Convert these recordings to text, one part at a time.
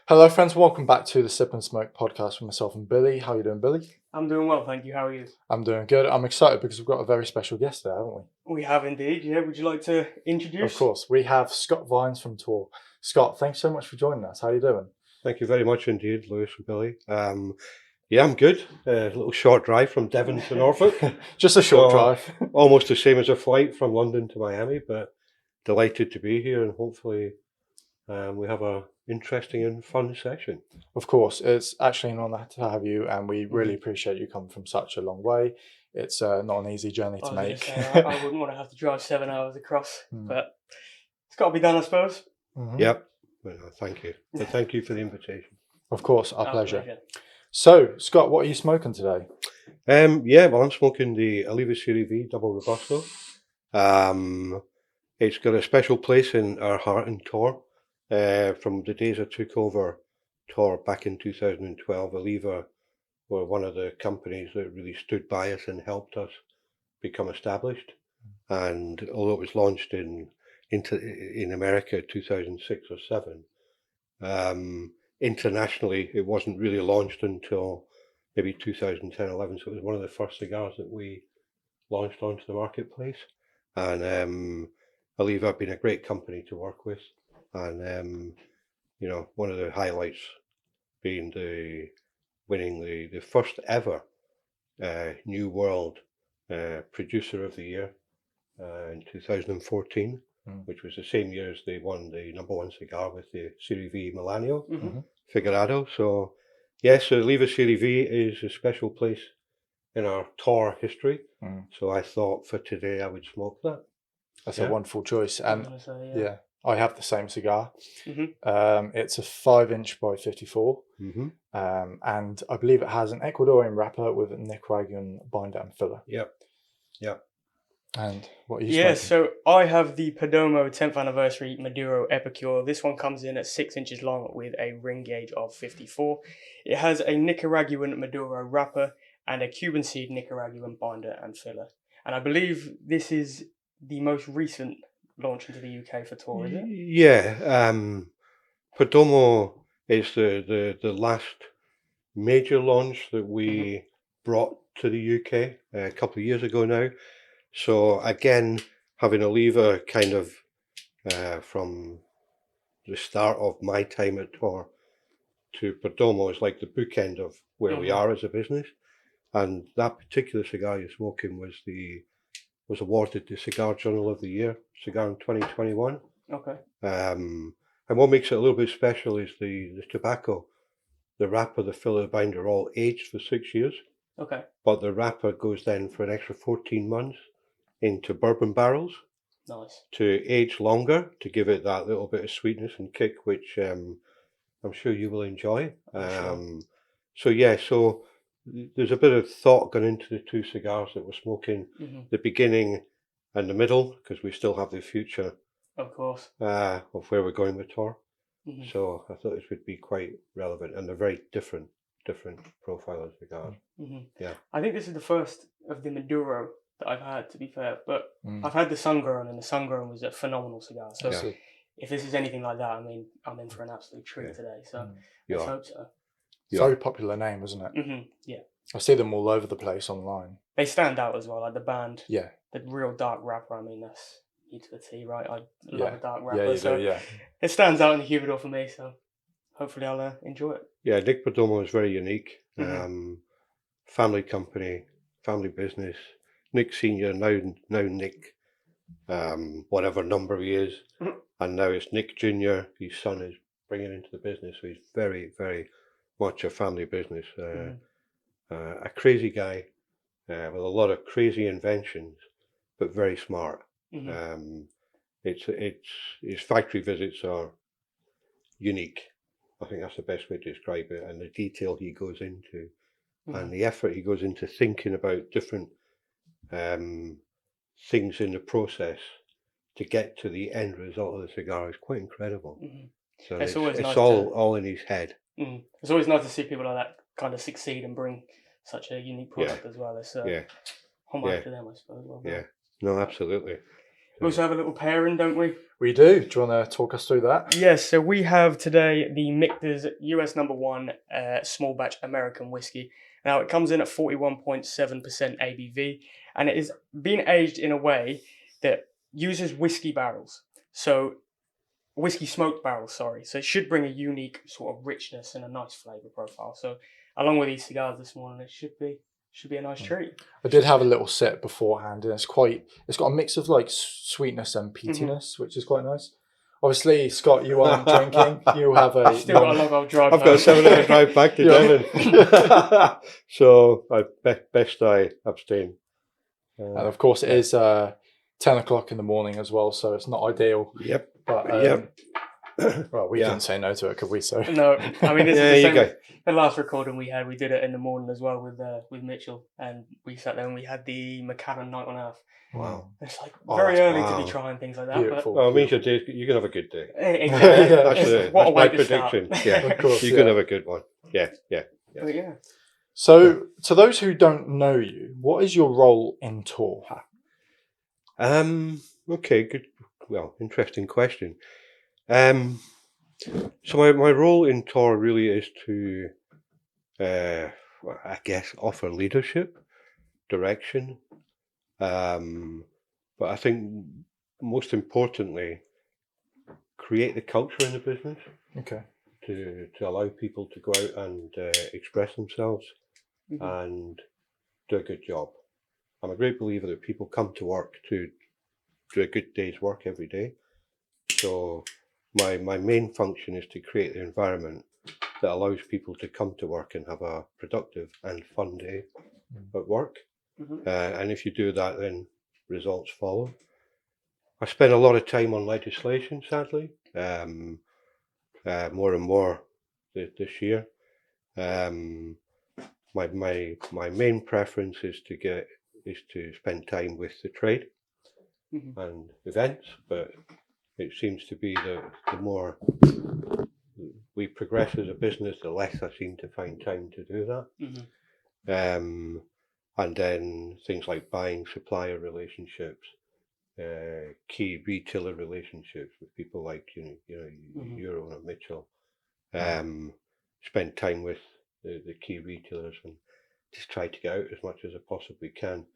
Hello, friends. Welcome back to the Sip and Smoke podcast with myself and Billy. How are you doing, Billy? I'm doing well, thank you. How are you? I'm doing good. I'm excited because we've got a very special guest there, haven't we? We have indeed, yeah. Would you like to introduce? Of course. We have Scott Vines from TOR. Scott, thanks so much for joining us. How are you doing? Thank you very much indeed, Lewis and Billy. I'm good. A little short drive from Devon to Norfolk. Just a short drive. Almost the same as a flight from London to Miami, but delighted to be here and hopefully we have a interesting and fun session. Of course. It's actually an honour to have you, and we really appreciate you coming from such a long way. It's not an easy journey to make. I wouldn't want to have to drive 7 hours across, but it's got to be done, I suppose. Mm-hmm. Yep. Well, thank you. But thank you for the invitation. Of course, our pleasure. So, Scott, what are you smoking today? I'm smoking the Oliva Serie V Double Robusto. It's got a special place in our heart in TOR. From the days I took over TOR back in 2012, Oliva were one of the companies that really stood by us and helped us become established. And although it was launched in America 2006 or 7, internationally it wasn't really launched until maybe 2010, 11. So it was one of the first cigars that we launched onto the marketplace. And Oliva have been a great company to work with. And one of the highlights being winning the first ever New World Producer of the Year in 2014, which was the same year as they won the #1 cigar with the Serie V Milanio Figurado. So yes, the Oliva Serie V is a special place in our TOR history. So I thought for today I would smoke that. That's a wonderful choice. And yeah, I have the same cigar. It's a 5-inch by 54. And I believe it has an Ecuadorian wrapper with a Nicaraguan binder and filler. Yep. And what are you smoking? So I have the Perdomo 10th Anniversary Maduro Epicure. This one comes in at 6 inches long with a ring gauge of 54. It has a Nicaraguan Maduro wrapper and a Cuban seed Nicaraguan binder and filler. And I believe this is the most recent launch into the UK for TOR, is it? Yeah. Perdomo is the last major launch that we brought to the UK a couple of years ago now. So again, having Oliva kind of from the start of my time at TOR to Perdomo is like the bookend of where we are as a business. And that particular cigar you're smoking was awarded the Cigar Journal of the Year cigar in 2021. Okay. And what makes it a little bit special is the tobacco, the wrapper, the filler, the binder, all aged for 6 years. Okay. But the wrapper goes then for an extra 14 months into bourbon barrels. Nice. To age longer, to give it that little bit of sweetness and kick, which I'm sure you will enjoy. Sure. So there's a bit of thought gone into the two cigars that we're smoking, the beginning and the middle, because we still have the future, of course, of where we're going with TOR. So I thought this would be quite relevant, and they're very different profile of cigars. Yeah, I think this is the first of the Maduro that I've had, to be fair, but I've had the Sun-Grown, and the Sun-Grown was a phenomenal cigar. So if this is anything like that, I mean, I'm in for an absolute treat today. So let's hope so. Very popular name, isn't it? Yeah. I see them all over the place online. They stand out as well, like the band. Yeah. The real dark wrapper, I mean, that's you to the T, right? I love a dark Yeah, wrapper. you do. It stands out in the humidor for me, so hopefully I'll enjoy it. Yeah, Nick Perdomo is very unique. Family company, family business. Nick Senior, now Nick, whatever number he is, and now it's Nick Junior. His son is bringing into the business, so he's very, very much a family business. A crazy guy with a lot of crazy inventions, but very smart. His factory visits are unique. I think that's the best way to describe it, and the detail he goes into, and the effort he goes into thinking about different things in the process to get to the end result of the cigar is quite incredible. So it's nice all in his head. It's always nice to see people like that kind of succeed and bring such a unique product as well. It's homage to them, I suppose. No, absolutely. We also have a little pairing, don't we? We do. Do you want to talk us through that? Yes, so we have today the Michter's US #1 small batch American whiskey. Now it comes in at 41.7% ABV, and it is being aged in a way that uses whiskey barrels. So whiskey smoked barrels, sorry. So it should bring a unique sort of richness and a nice flavour profile. So along with these cigars this morning, it should be a nice treat. I did have a little sip beforehand, and it's got a mix of like sweetness and peatiness, which is quite nice. Obviously, Scott, you aren't drinking. You have a Still got a long old drive. I've got a 7-hour drive back to Devon. So best I abstain. And of course, it is 10 o'clock in the morning as well, so it's not ideal. Yep. But well, we couldn't say no to it, could we? So no, I mean this is the same. The last recording we had, we did it in the morning as well with Mitchell, and we sat there and we had the Macallan Night on Earth. Wow. It's like very early to be trying things like that. Beautiful. Well, it means you're going to have a good day. Exactly. That's my prediction. Yeah, of course, you're going to have a good one. Yeah. But yeah. So, to those who don't know you, what is your role in TOR? Okay, good. Well, interesting question. So my role in TOR really is to, I guess, offer leadership, direction, but I think most importantly, create the culture in the business. Okay. To allow people to go out and express themselves and do a good job. I'm a great believer that people come to work to do a good day's work every day. So my main function is to create the environment that allows people to come to work and have a productive and fun day at work. And if you do that, then results follow. I spend a lot of time on legislation, sadly, more and more this year. My main preference is to spend time with the trade and events, but it seems to be that the more we progress as a business, the less I seem to find time to do that. And then things like buying supplier relationships, key retailer relationships with people like Euro and Mitchell. Spend time with the key retailers and just try to get out as much as I possibly can.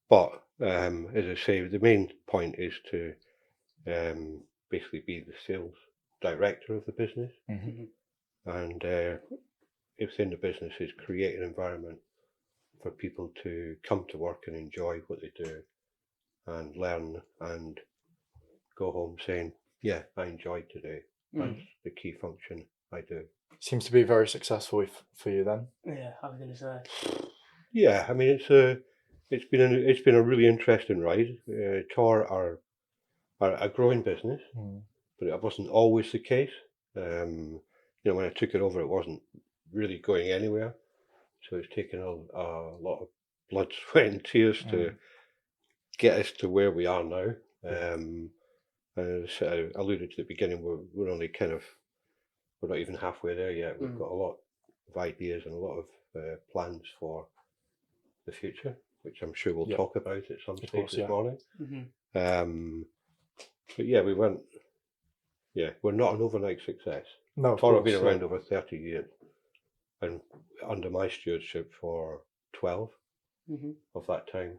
But as I say, the main point is to basically be the sales director of the business, and within the business is create an environment for people to come to work and enjoy what they do and learn and go home saying, yeah, I enjoyed today. That's the key function I do. Seems to be very successful for you then. Yeah, I was going to say. Yeah, I mean it's been a really interesting ride. TOR are a growing business, but it wasn't always the case. When I took it over, it wasn't really going anywhere. So it's taken a lot of blood, sweat, and tears to get us to where we are now. As I alluded to at the beginning, we're only we're not even halfway there yet. We've got a lot of ideas and a lot of plans for the future, which I'm sure we'll talk about at some stage this morning. But yeah, we're not an overnight success. No, TOR have been around over 30 years, and under my stewardship for 12 of that time.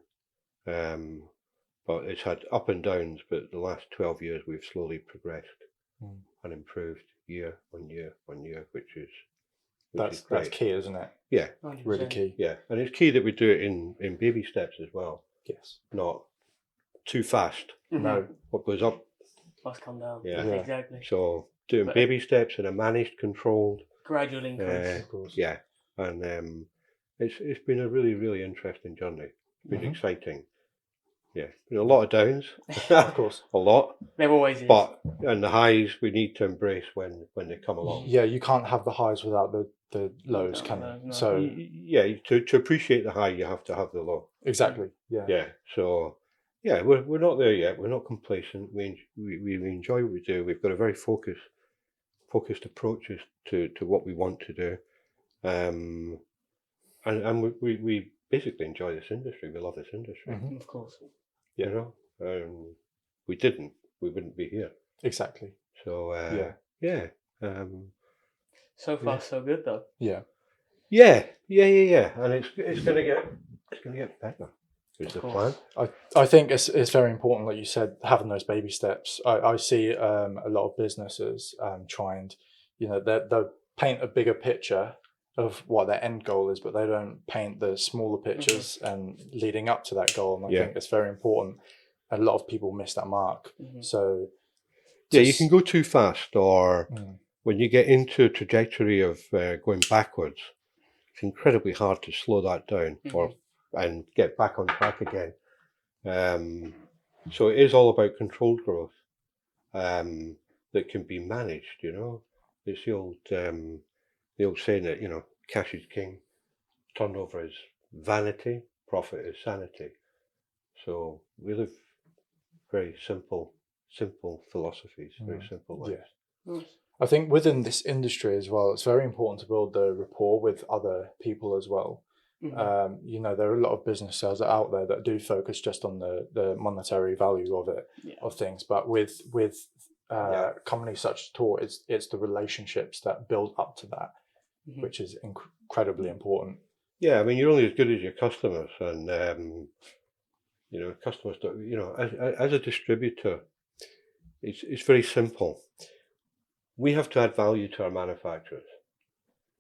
But it's had up and downs, but the last 12 years we've slowly progressed and improved year on year on year, which is that's key, isn't it? Yeah, 100%. Really key. yeah, and it's key that we do it in baby steps as well. Yes. Not too fast. No. What goes up Must come down. Yeah. Exactly. So doing baby steps in a managed, controlled, Gradual increase. Of course. yeah, and it's been a really, really interesting journey. It's been exciting. Yeah, been a lot of downs, Of course. a lot, There always is. but and the highs we need to embrace when they come along. Yeah, you can't have the highs without the lows, can you? No. So Yeah, to appreciate the high, you have to have the low. exactly. Yeah. Yeah, so yeah, we're not there yet. We're not complacent. We enjoy what we do. We've got a very focused approach to what we want to do, and we basically enjoy this industry. We love this industry. Of course. You know, we didn't, we wouldn't be here. Exactly. So So far, so good though. Yeah. And it's gonna get better. Is the plan? I think it's very important, like you said, having those baby steps. I see a lot of businesses try and, they'll paint a bigger picture of what their end goal is, but they don't paint the smaller pictures and leading up to that goal. And I think it's very important. A lot of people miss that mark. So you can go too fast, or when you get into a trajectory of going backwards, it's incredibly hard to slow that down and get back on track again. So it is all about controlled growth that can be managed. It's the old saying that cash is king, turnover is vanity, profit is sanity. So we live very simple philosophies, very simple lives. Nice. I think within this industry as well, it's very important to build the rapport with other people as well. There are a lot of business sales out there that do focus just on the monetary value of it, of things. But with companies such as TOR, it's the relationships that build up to that, which is incredibly important. Yeah, I mean, you're only as good as your customers, and customers don't. As a distributor, it's very simple. We have to add value to our manufacturers,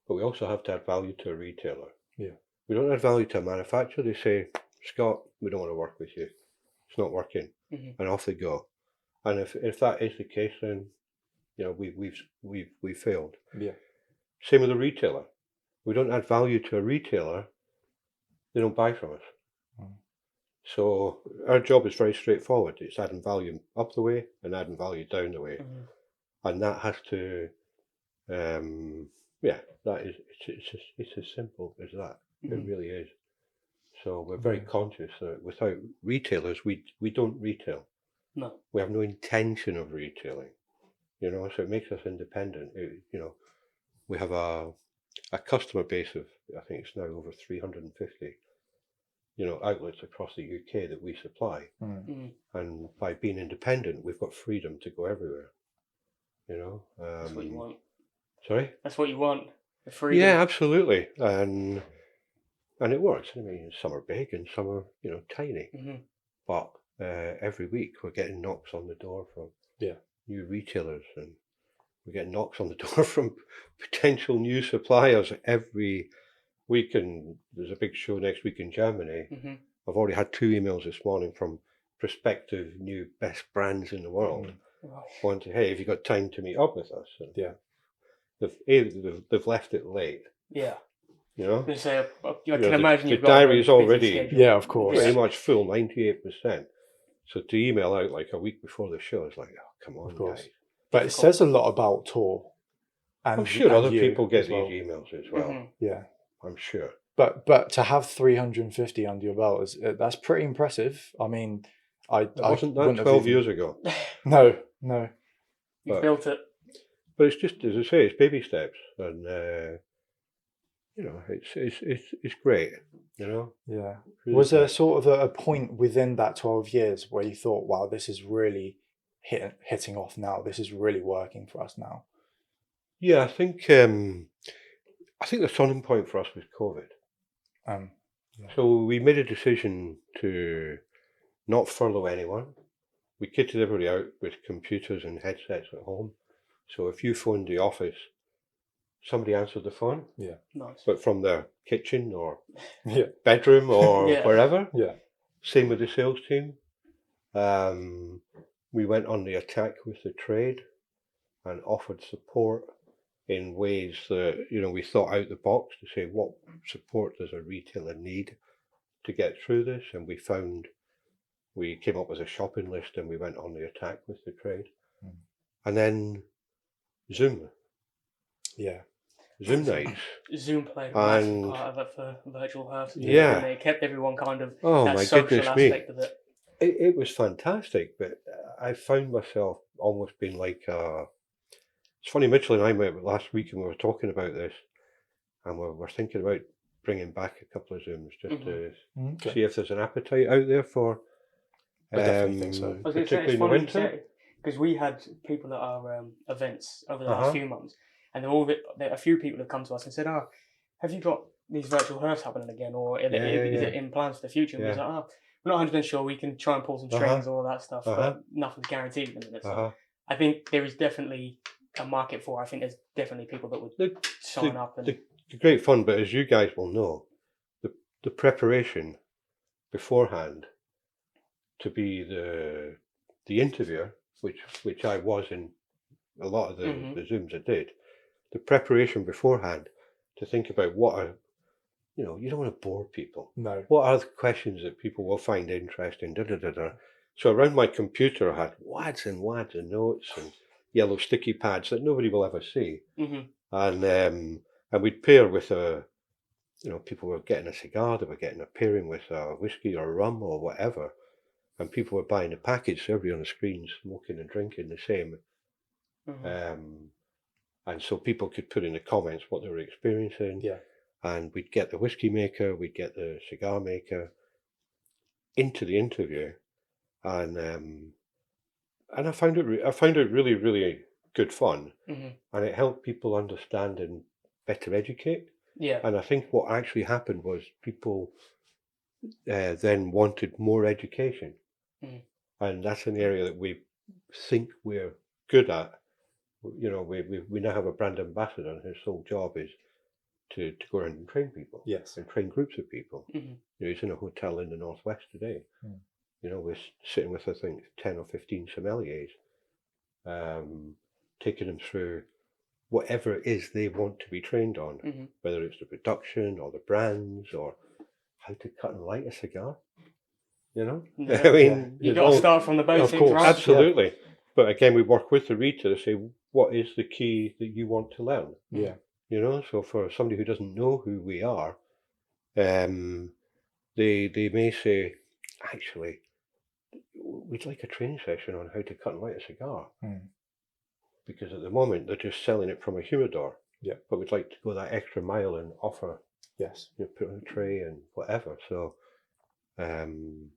but we also have to add value to a retailer. Yeah. We don't add value to a manufacturer. They say, Scott, we don't want to work with you. It's not working, and off they go. And if that is the case, then we've failed. Yeah. Same with a retailer. We don't add value to a retailer, they don't buy from us. So our job is very straightforward. It's adding value up the way and adding value down the way, and that has to, it's as simple as that. It really is. So we're very conscious that without retailers, we don't retail. No. We have no intention of retailing. So it makes us independent. We have a customer base of, I think it's now over 350, outlets across the UK that we supply. And by being independent, we've got freedom to go everywhere. That's what you want. Sorry? That's what you want. The freedom. Yeah, absolutely. And it works. I mean, some are big and some are, tiny. But every week we're getting knocks on the door from new retailers, and we're getting knocks on the door from potential new suppliers every week. And there's a big show next week in Germany. I've already had 2 emails this morning from prospective new best brands in the world. Wanting, hey, have you got time to meet up with us? And they've left it late. Yeah. I can imagine the diary is already of course, pretty much full, 98%. So to email out like a week before the show, it's like, oh, come on, guys. But it says a lot about TOR. And I'm sure other you people get as well. these emails as well. Yeah, I'm sure. But to have 350 under your belt that's pretty impressive. I mean, Wasn't that 12 years ago? No. You built it. But it's just, as I say, it's baby steps, and it's great. Yeah. Really Was there great. sort of a point within that 12 years where you thought, wow, this is really hitting off now. This is really working for us now. Yeah, I think the turning point for us was COVID. So we made a decision to not furlough anyone. We kitted everybody out with computers and headsets at home. So if you phoned the office, somebody answered the phone. Yeah. Nice. But from their kitchen or bedroom or wherever. Yeah. Same with the sales team. We went on the attack with the trade and offered support in ways that, we thought out the box to say, what support does a retailer need to get through this? And we came up with a shopping list and we went on the attack with the trade. And then Zoom. Yeah. Zoom nights. Zoom played a massive part of it for Virtual House. Yeah. They kept everyone kind of my social goodness aspect me. of it. It was fantastic, but I found myself almost being like it's funny, Mitchell and I met last week and we were talking about this, and we're thinking about bringing back a couple of Zooms just to see if there's an appetite out there for I definitely think so. I was going to say, particularly it's in the funny you winter. say, because we had people at our events over the Uh-huh. last few months, and a few people have come to us and said, "Oh, have you got these virtual hearths happening again, or is it in plans for the future?" And we was like, "Oh, we're not 100% sure. We can try and pull some strings and all that stuff, but nothing's guaranteed at the minute." So I think there is definitely a market for it. I think there's definitely people that would sign up. And The great fun, but as you guys will know, the preparation beforehand to be the interviewer, which I was in a lot of the Zooms I did, the preparation beforehand to think about you don't want to bore people. No. What are the questions that people will find interesting? So around my computer I had wads and wads of notes and yellow sticky pads that nobody will ever see. And we'd pair with people were getting a cigar, they were getting a pairing with a whiskey or rum or whatever, and people were buying a package, so everybody on the screen smoking and drinking the same. And so people could put in the comments what they were experiencing. Yeah. And we'd get the whiskey maker, we'd get the cigar maker into the interview, and I found it really, really good fun, and it helped people understand and better educate. Yeah. And I think what actually happened was people then wanted more education, and that's an area that we think we're good at. We now have a brand ambassador, and his sole job is to go around and train people. Yes. And train groups of people. He's in a hotel in the northwest today. We're sitting with, I think, 10 or 15 sommeliers, taking them through whatever it is they want to be trained on, whether it's the production or the brands or how to cut and light a cigar. Yeah. I mean, you got to start from the basics, of course, right? absolutely. Yeah. But again, we work with the reader to say, what is the key that you want to learn? Yeah. So for somebody who doesn't know who we are, they may say, actually, we'd like a training session on how to cut and light a cigar. Because at the moment, they're just selling it from a humidor. Yeah. But we'd like to go that extra mile and offer, Yes, put on a tray and whatever. So the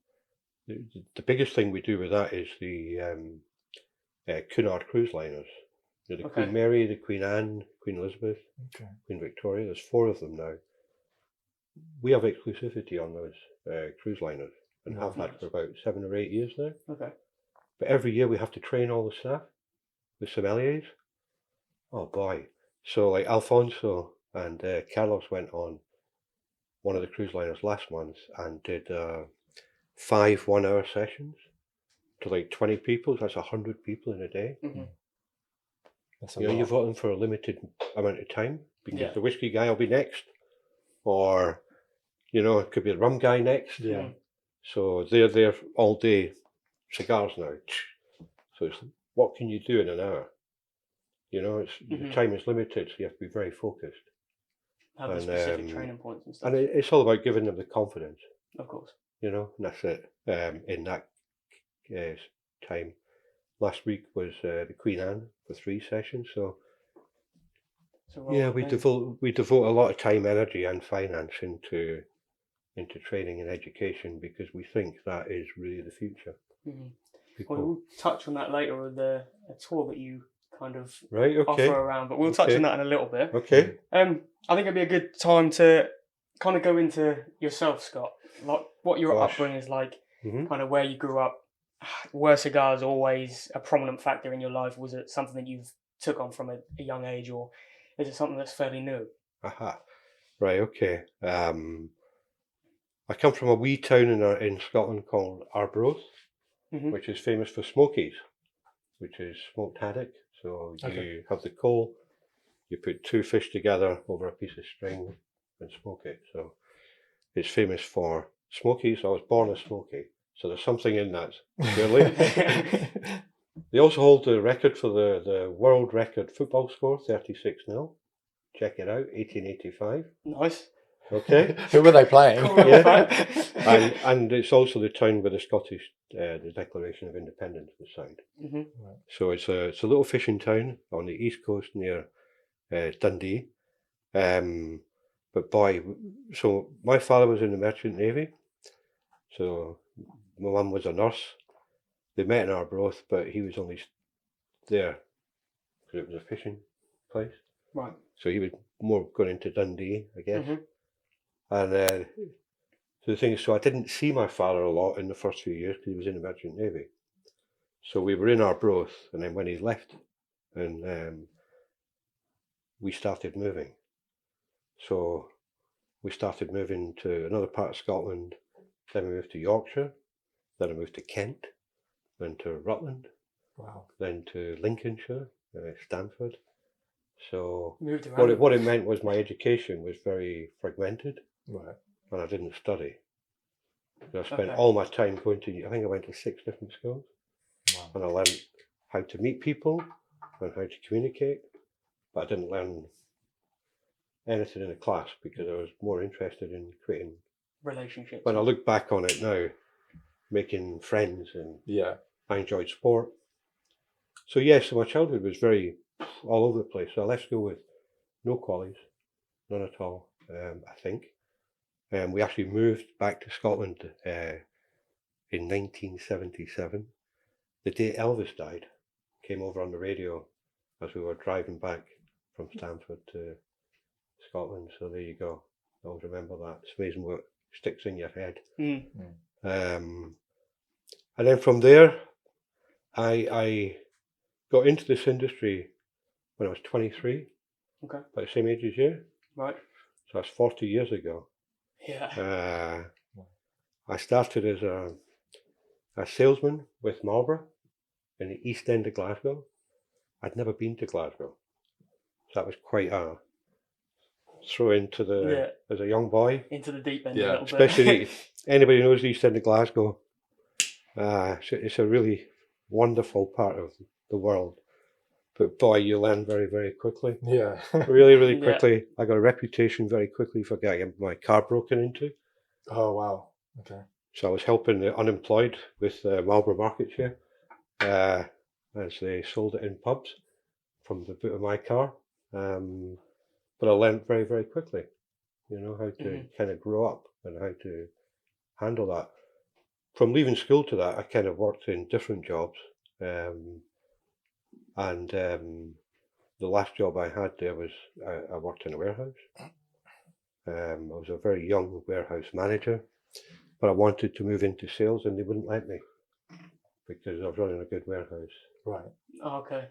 biggest thing we do with that is the Cunard cruise liners. The Queen Mary, the Queen Anne, Queen Elizabeth, Queen Victoria. There's 4 of them now. We have exclusivity on those cruise liners and have had for about 7 or 8 years now. But every year we have to train all the staff, the sommeliers. Oh boy. So like Alfonso and Carlos went on one of the cruise liners last month and did 5 one-hour sessions to like 20 people. That's 100 people in a day. That's a lot. You've got them for a limited amount of time because the whiskey guy will be next, or it could be the rum guy next. Yeah. So they're there all day, cigars now. So it's what can you do in an hour? The time is limited, so you have to be very focused. Have the specific training points and stuff. And it's all about giving them the confidence. Of course. And that's it. In that time. Last week was the Queen Anne for 3 sessions. So we devote a lot of time, energy, and finance into training and education because we think that is really the future. We'll touch on that later with a tour that you kind of offer around, but we'll touch on that in a little bit. Okay. I think it'd be a good time to kind of go into yourself, Scott. Like what your upbringing is like, kind of where you grew up. Were cigars always a prominent factor in your life? Was it something that you've took on from a young age, or is it something that's fairly new? Right, okay. I come from a wee town in Scotland called Arbroath, which is famous for smokies, which is smoked haddock. So you have the coal, you put 2 fish together over a piece of string and smoke it. So it's famous for smokies. I was born a smoky. So there's something in that, clearly. They also hold the record for the world record football score, 36-0. Check it out, 1885. Nice. Okay. Who were they playing? And it's also the town where the Scottish, the Declaration of Independence was signed. So it's a little fishing town on the east coast near Dundee. But boy, so my father was in the Merchant Navy. So my mum was a nurse, they met in Arbroath, but he was only there because it was a fishing place. Right. So he was more going into Dundee, I guess. Mhm. And so the thing is, so I didn't see my father a lot in the first few years because he was in the Merchant Navy. So we were in Arbroath, and then when he left, and we started moving. So we started moving to another part of Scotland. Then we moved to Yorkshire. Then I moved to Kent. Then to Rutland. Wow. Then to Lincolnshire, Stanford. So Moved around. what it meant was my education was very fragmented, Right. and I didn't study. So I spent Okay. all my time going to, I think I went to 6 different schools, Wow. and I learned how to meet people and how to communicate, but I didn't learn anything in a class because I was more interested in creating. Relationships. When I look back on it now, making friends, and Yeah. I enjoyed sport. So yes, so my childhood was very all over the place. So I left school with no qualies, none at all, I think. We actually moved back to Scotland in 1977. The day Elvis died, came over on the radio as we were driving back from Stanford to Scotland. So there you go. I always remember that. It's amazing what sticks in your head. Mm. And then from there, I got into this industry when I was 23, Okay. about the same age as you. Right. So that's 40 years ago. Yeah. I started as a salesman with Marlborough in the East End of Glasgow. I'd never been to Glasgow. So that was quite a throw into the, as a young boy. Into the deep end Yeah. a little Especially bit. anybody who knows the East End of Glasgow. It's a really wonderful part of the world. But boy, you learn very, very quickly. Yeah. Really, really Yeah. quickly. I got a reputation very quickly for getting my car broken into. Oh wow. Okay. So I was helping the unemployed with Marlborough market share as they sold it in pubs from the boot of my car. But I learned very, very quickly, how to kind of grow up and how to handle that. From leaving school to that, I kind of worked in different jobs. And the last job I had there was I worked in a warehouse. I was a very young warehouse manager, but I wanted to move into sales and they wouldn't let me because I was running a good warehouse. Right. Okay.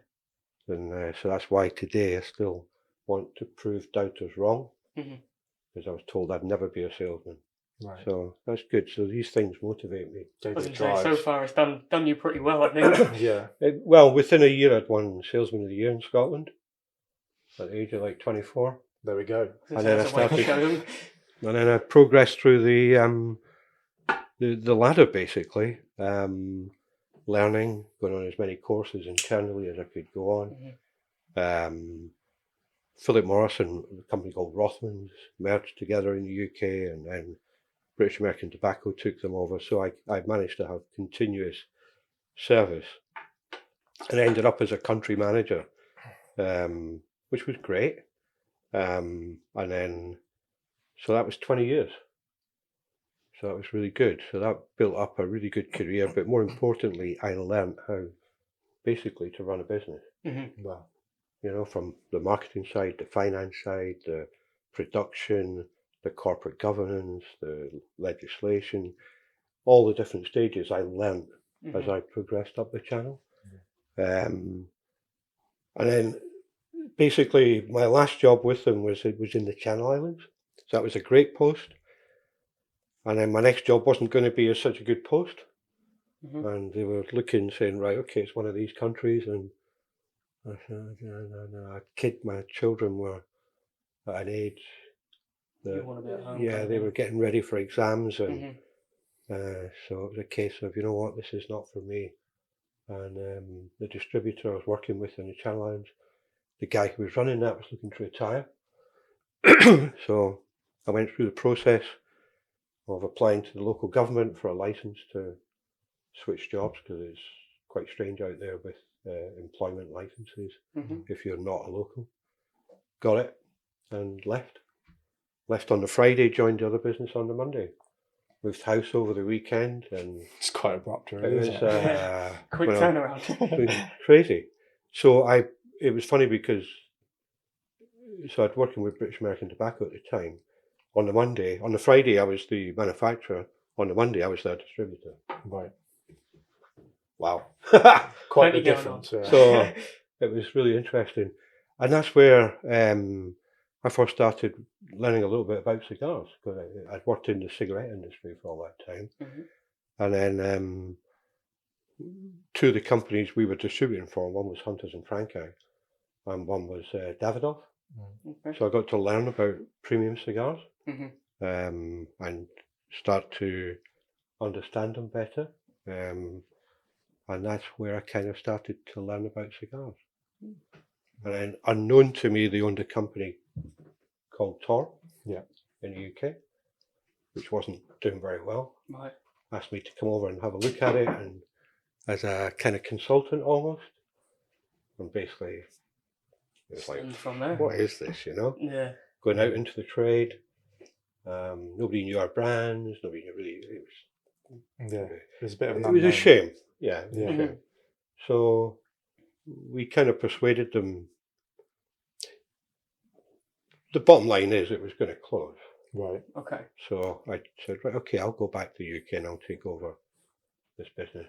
And so that's why today I still want to prove doubters wrong because I was told I'd never be a salesman. Right. So that's good. So these things motivate me. I Gave was you going to say, so drive. far it's done you pretty well, I think. Yeah. Well, within a year I'd won Salesman of the Year in Scotland at the age of like 24. There we go. And then That's a way to show them. And then I progressed through the ladder basically, learning, going on as many courses internally as I could go on. Philip Morris and a company called Rothmans merged together in the UK, and then British American Tobacco took them over. So I managed to have continuous service and ended up as a country manager, which was great. And then, so that was 20 years. So that was really good. So that built up a really good career. But more importantly, I learned how basically to run a business. Wow. From the marketing side, the finance side, the production, the corporate governance, the legislation, all the different stages I learned as I progressed up the channel. And then basically my last job with them was in the Channel Islands. So that was a great post. And then my next job wasn't going to be such a good post. And they were looking, saying, right, okay, it's one of these countries. And I said, no. My children were at an age that, You want to be at home. yeah, they were getting ready for exams. And so it was a case of, you know what, this is not for me. And the distributor I was working with in the Channel Islands, the guy who was running that was looking to retire. So I went through the process of applying to the local government for a license to switch jobs because it's quite strange out there with employment licenses if you're not a local. Got it and left on the Friday, joined the other business on the Monday. moved house over the weekend, and It's quite abrupt, it really, was isn't it? Quick well, turnaround. crazy. So it was funny because I'd working with British American Tobacco at the time. On the Friday I was the manufacturer. On the Monday I was their distributor. Right. Wow. Quite Plenty the going difference. on. Yeah. So it was really interesting, and that's where I first started learning a little bit about cigars, because I'd worked in the cigarette industry for all that time. Mhm. And then two of the companies we were distributing for, one was Hunters and Franco, and one was Davidoff. Okay. So I got to learn about premium cigars Mhm. and start to understand them better. And that's where I kind of started to learn about cigars. And then, unknown to me, they owned a company called TOR Yeah. in the UK, which wasn't doing very well. Right. Asked me to come over and have a look at it, and as a kind of consultant almost. And basically, it was like, And from there. what is this, Yeah. Going out into the trade. Nobody knew our brands. Nobody knew really. Yeah. It was a bit of an It was a unknown. shame. Yeah. It was a Mhm. shame. So we kind of persuaded them. The bottom line is it was going to close. Right. Okay. So I said, right, okay, I'll go back to the UK and I'll take over this business.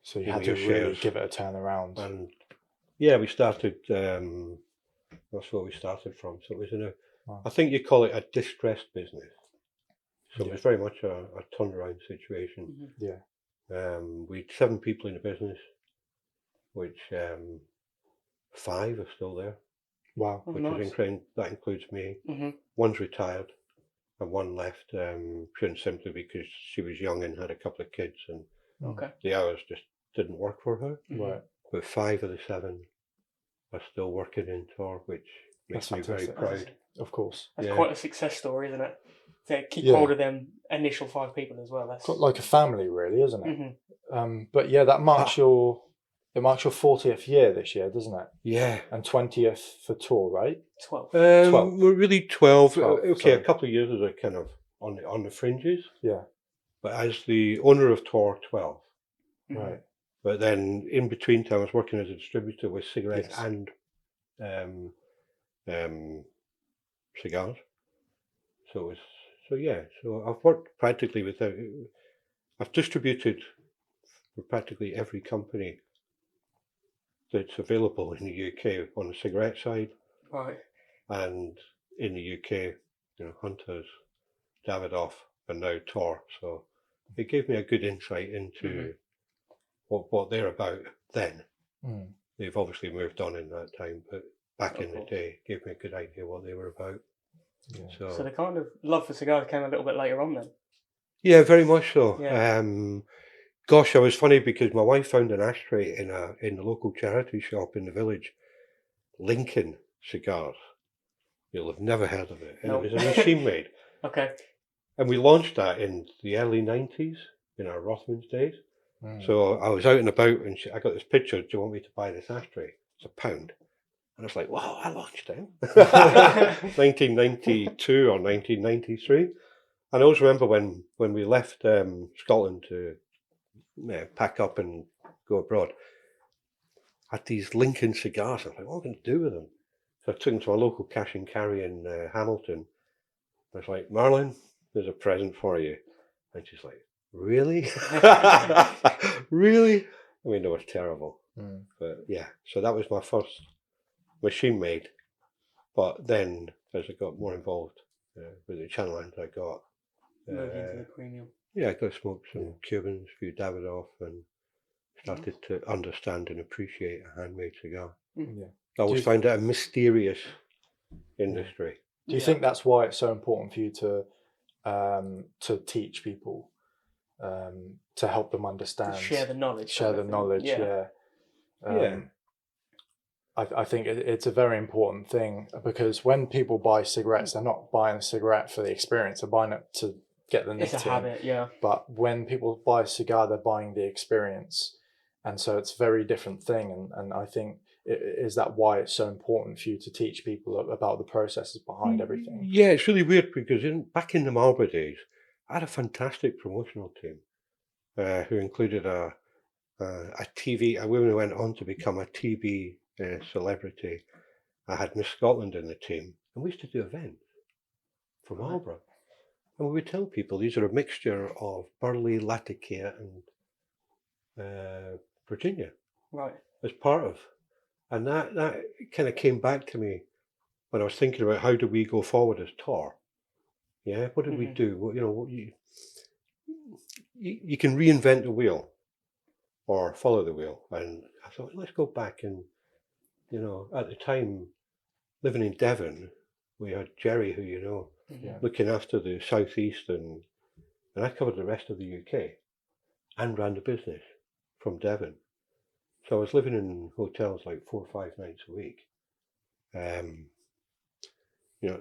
So you Give had me to your really shares. give it a turnaround. And yeah, we started, that's where we started from. So it was Wow. I think you call it a distressed business. So Yeah. it was very much a turnaround situation. Mhm. Yeah. We had 7 people in the business, which 5 are still there, Wow. Oh, which nice. is incredible. That includes me. Mhm. One's retired, and one left pure and simply because she was young and had a couple of kids, and Okay. the hours just didn't work for her. Mhm. Right. But 5 of the 7 are still working in TOR, which makes That's me very fantastic. proud. Of course. That's Yeah. quite a success story, isn't it? To keep Yeah. hold of them initial 5 people as well. That's. Got like a family, really, isn't it? Mhm. But yeah, that marks your 40th year this year, doesn't it? Yeah. And 20th for tour, right? 12. 12. We're really 12. 12, Okay, sorry. a couple of years is a kind of on the fringes, Yeah. but as the owner of TOR, 12. Mhm. Right. But then in between time, I was working as a distributor with cigarettes Yes. and cigars. So I've worked practically I've distributed for practically every company that's available in the UK on the cigarette side, Right. and in the UK, Hunters, Davidoff, and now TOR. So it gave me a good insight into what they're about then. Mm. They've obviously moved on in that time, but back in the course. day, it gave me a good idea what they were about. Yeah. So the kind of love for cigars came a little bit later on then. Yeah, very much so. Yeah. Gosh, I was funny because my wife found an ashtray in the local charity shop in the village, Lincoln Cigars. You'll have never heard of it. And Nope. it was a machine made. Okay. And we launched that in the early 90s, in our Rothmans days. Mm. So I was out and about and I got this picture, do you want me to buy this ashtray? It's £1. And I was like, wow, I launched it. 1992 or 1993. And I always remember when we left Scotland to pack up and go abroad, I had these Lincoln cigars. I was like, what am I going to do with them? So I took them to a local cash and carry in Hamilton. I was like, Marlon, there's a present for you. And she's like, really? Really? I mean, it was terrible. Mm. But yeah, so that was my first machine made. But then, as I got more involved with the channel end, I got Moved into the premium. I got to smoke some Cubans, a few Davidoff, and started to understand and appreciate a handmade cigar. Yeah. I always find it a mysterious industry. Do you think that's why it's so important for you to teach people, to help them understand, Share the knowledge. share the knowledge? Yeah. I think it's a very important thing, because when people buy cigarettes, they're not buying a cigarette for the experience; they're buying it to get the nicotine. It's a habit, yeah. But when people buy a cigar, they're buying the experience, and so it's a very different thing. And I think is that why it's so important for you to teach people about the processes behind everything? Yeah, it's really weird because back in the Marlboro days, I had a fantastic promotional team who included a TV. A woman who went on to become a TV celebrity. I had Miss Scotland in the team, and we used to do events for Marlborough. And we would tell people these are a mixture of Burley, Latakia, and Virginia. Right. As part of, and that kind of came back to me when I was thinking about how do we go forward as TOR. Yeah, what did we do? What, you can reinvent the wheel or follow the wheel. And I thought, let's go back and, at the time, living in Devon, we had Jerry, who looking after the southeast, and I covered the rest of the UK and ran the business from Devon. So I was living in hotels like 4 or 5 nights a week.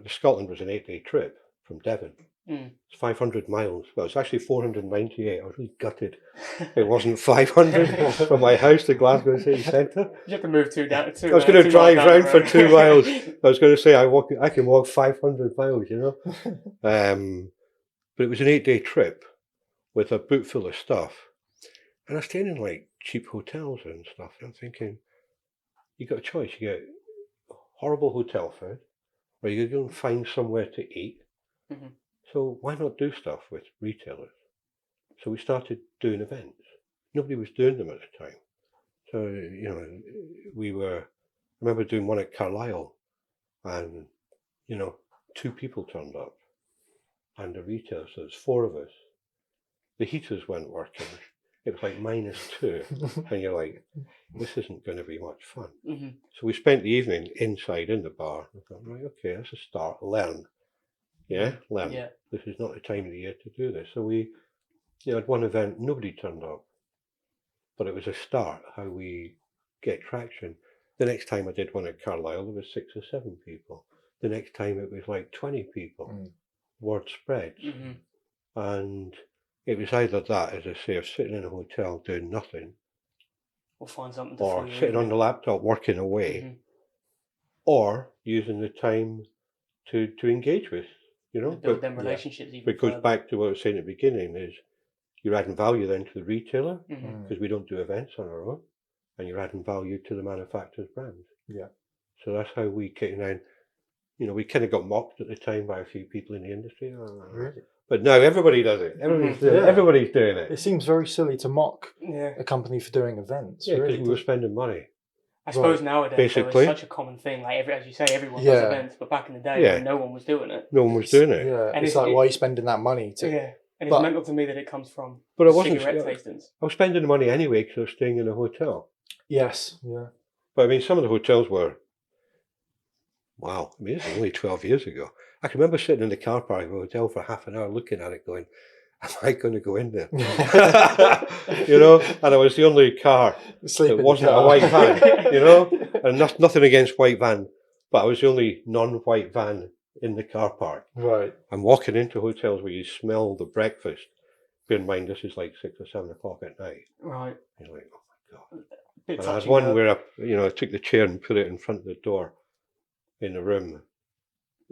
Scotland was an 8-day trip from Devon. It's 500 miles. Well, it's actually 498. I was really gutted. It wasn't 500 from my house to Glasgow city centre. You have to move I was going to drive round for 2 miles. I was going to say I can walk 500 miles, But it was an 8-day trip with a boot full of stuff. And I stayed in like cheap hotels and stuff. And I'm thinking, you got a choice. You get horrible hotel food, or you go and find somewhere to eat. So why not do stuff with retailers? So we started doing events. Nobody was doing them at the time. So, I remember doing one at Carlisle, and, 2 people turned up, and the retailer, so there's 4 of us. The heaters weren't working. It was like -2, and you're like, this isn't going to be much fun. So we spent the evening inside in the bar. I thought, right, okay, that's a start. Learn. Learn. Yeah. This is not the time of the year to do this. So we, had one event, nobody turned up, but it was a start, how we get traction. The next time I did one at Carlisle, there was 6 or 7 people. The next time it was like 20 people. Word spreads. And it was either that, as I say, of sitting in a hotel doing nothing, or find something to or fill sitting on the laptop working away, or using the time to engage with, build them relationships even It goes further. back to what I was saying at the beginning, is you're adding value then to the retailer, because we don't do events on our own, and you're adding value to the manufacturer's brand. Yeah. So that's how we came in. We kind of got mocked at the time by a few people in the industry. Really? But now everybody does it. Everybody's doing it. It seems very silly to mock Yeah. a company for doing events. Yeah, because really. we were spending money. I suppose nowadays basically. it's such a common thing. Like as you say, everyone does events, but back in the day, no one was doing it. No one was doing it. Yeah, And it's like, why are you spending that money to? Yeah, and it's mental to me that it comes from But I wasn't. cigarette tastings. I was spending the money anyway because I was staying in a hotel. Yes. Yeah. But I mean, some of the hotels were. Wow, I mean, it's only 12 years ago. I can remember sitting in the car park of a hotel for half an hour looking at it going, am I going to go in there? And I was the only car that wasn't a white van, and nothing against white van, but I was the only non-white van in the car park. Right. I'm walking into hotels where you smell the breakfast. Bear in mind, this is like 6 or 7 o'clock at night. Right. You're like, oh my God. Bit And I had touchy, one though. where I took the chair and put it in front of the door in the room.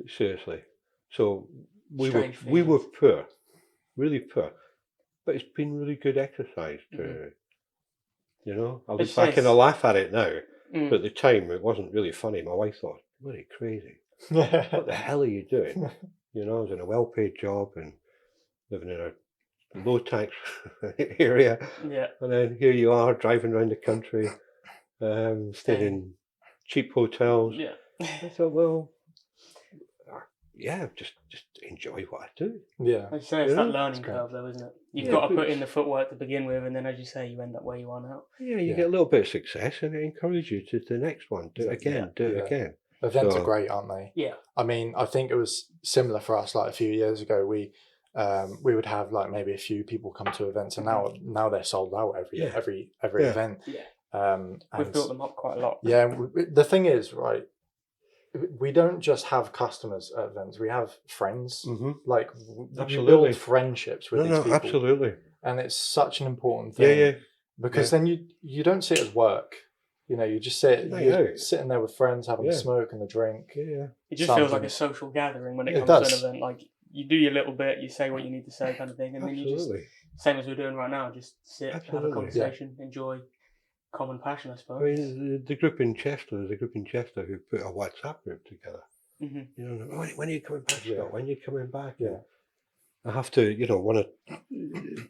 Seriously. So we Strange were feelings. poor, really poor. But it's been really good exercise to, I look back and I laugh at it now. But at the time, it wasn't really funny. My wife thought, bloody crazy. What the hell are you doing? I was in a well-paid job and living in a low-tax area. Yeah. And then here you are driving around the country, staying in cheap hotels. Yeah. I thought, well, just enjoy what I do. Yeah. Like you say, it's that learning It's great. curve, though, isn't it? You've Yeah, got to but put in the footwork to begin with, and then, as you say, you end up where you are now. Yeah, you get a little bit of success and it encourages you to the next one. Do it again, do it again. Events So- are great, aren't they? Yeah. I mean, I think it was similar for us. Like a few years ago, we would have like maybe a few people come to events, and now they're sold out every Yeah. event. Yeah. And We've built them up quite a lot. Yeah, the thing is, right, we don't just have customers at events, we have friends. Like, you Absolutely. build friendships with these No, people. absolutely. And it's such an important thing. Yeah. Because then you don't see it as work. You just you're sitting there with friends having a smoke and a drink. Yeah. It just feels like a social gathering when it It comes to does. an event. Like, you do your little bit, you say what you need to say, kind of thing, and then you just Absolutely. same as we're doing right now, just sit, have a Absolutely. conversation, enjoy common passion, I I suppose. mean, the group in Chester, there's a group in Chester who put a WhatsApp group together. Hmm. You know, when are you coming back, Yeah. Scott? When are you coming back? Yeah. I have to, you know,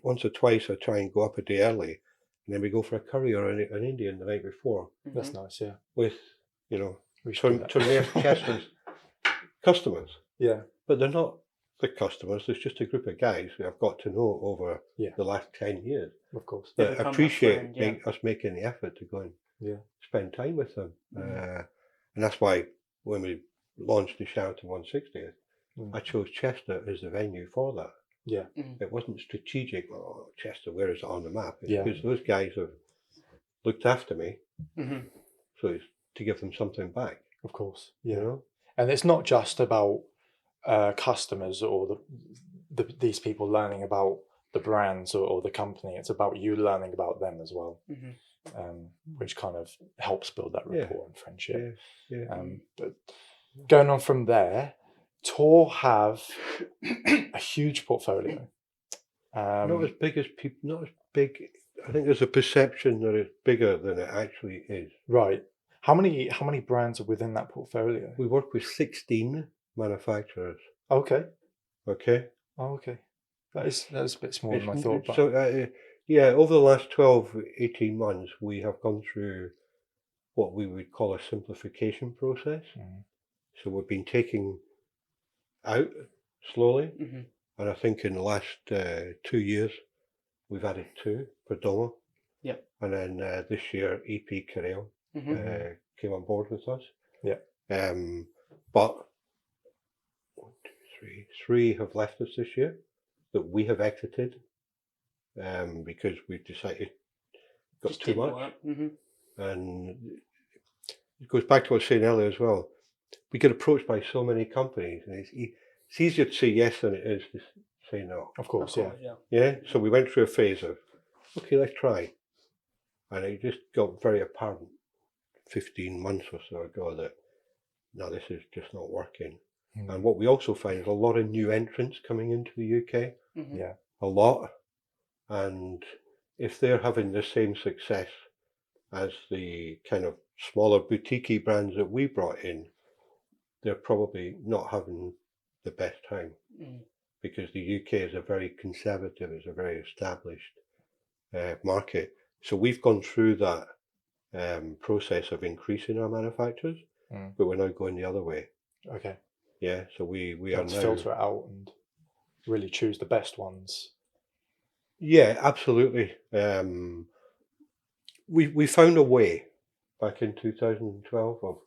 once or twice I try and go up a day early, and then we go for a curry or an Indian the night before That's nice. Yeah. with, you know, We should do that. Tourneur Chester's customers. Yeah. But they're not the customers, it's just a group of guys who I've got to know over Yeah. the last 10 years Of course. They that become a appreciate friend, yeah. us making the effort to go and Yeah. spend time with them. Mhm. And that's why when we launched the Sheraton 160, Mm. I chose Chester as the venue for that. Yeah. It wasn't strategic, oh, Chester, where is it on the map? It's Yeah. because those guys have looked after me, Hmm. so it's to give them something back, Of course. you Yeah. know? And it's not just about customers or these people learning about the brands or the company. It's about you learning about them as well, Hmm. which kind of helps build that Yeah. rapport and friendship. Yeah. But going on from there, TOR have a huge portfolio. Not as big as people, not as big. I think there's a perception that it's bigger than it actually is. Right. How many brands are within that portfolio? We work with 16 manufacturers. Okay. Okay. Oh, okay. That's a bit smaller than I thought. But So, yeah, over the last 12, 18 months, we have gone through what we would call a simplification process. Mhm. So we've been taking out slowly. Hmm. And I think in the last 2 years, we've added 2 for Domo. Yep. And then this year, EP Carrel Hmm. came on board with us. Yeah. But 1, 2, 3, 3 have left us this year that we have exited because we've decided it got Just too didn't much. work. Hmm. And it goes back to what I was saying earlier as well. We get approached by so many companies, and it's easier to say yes than it is to say no. of course, yeah. Yeah. So we went through a phase of, okay, let's try, and it just got very apparent 15 months or so ago that no, this is just not working. Mm. And what we also find is a lot of new entrants coming into the UK, Hmm. Yeah. a lot, and if they're having the same success as the kind of smaller boutique brands that we brought in, they're probably not having the best time. Mm. Because the UK is a very conservative, it's a very established market. So we've gone through that process of increasing our manufacturers, but we're now going the other way. Okay. Yeah, so we are Let's now filter it out and really choose the best ones. Yeah, absolutely. We found a way back in 2012 of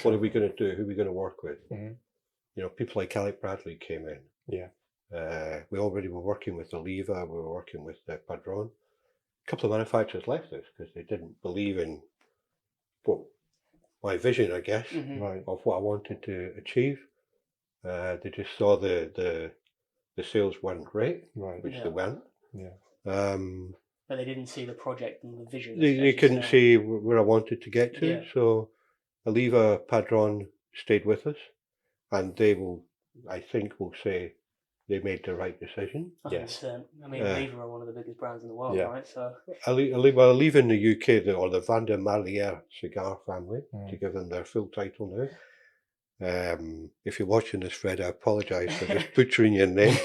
what are we going to do, who are we going to work with. Mhm. You know, people like Alec Bradley came in. Yeah. We already were working with Oliva, we were working with Padron. A couple of manufacturers left us because they didn't believe in my vision, I guess, Mhm. Right. of what I wanted to achieve. They just saw the sales weren't great, Right. which Yeah. they weren't. Yeah. But they didn't see the project and the vision. They as you couldn't say. see where I wanted to get to. Yeah. So Oliva Padron stayed with us, and they will, I think, will say they made the right decision. 100%. I mean, Yeah. Lever are one of the biggest brands in the world, Yeah. right? So Oliva in the UK, or the Van der Marlière cigar family, Mm. to give them their full title now. If you're watching this, Fred, I apologise for just butchering your name.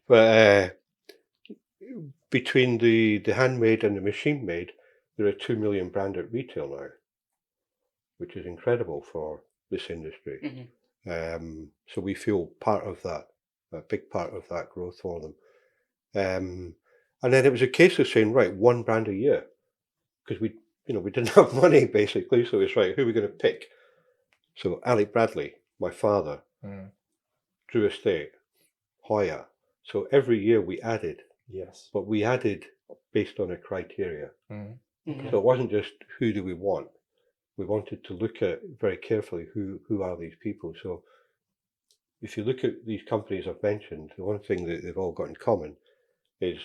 But between the handmade and the machine made, there are 2 million brand at retail now, which is incredible for this industry. Mhm. So we feel part of that, a big part of that growth for them. And then it was a case of saying, right, 1 brand a year, because we didn't have money basically. So it's right, who are we going to pick? So Alec Bradley, my father, Mm. Drew Estate, Hoya. So every year we added, Yes. but we added based on a criteria. Mm. Mhm. So it wasn't just who do we want. We wanted to look at very carefully who are these people. So if you look at these companies I've mentioned, the one thing that they've all got in common is,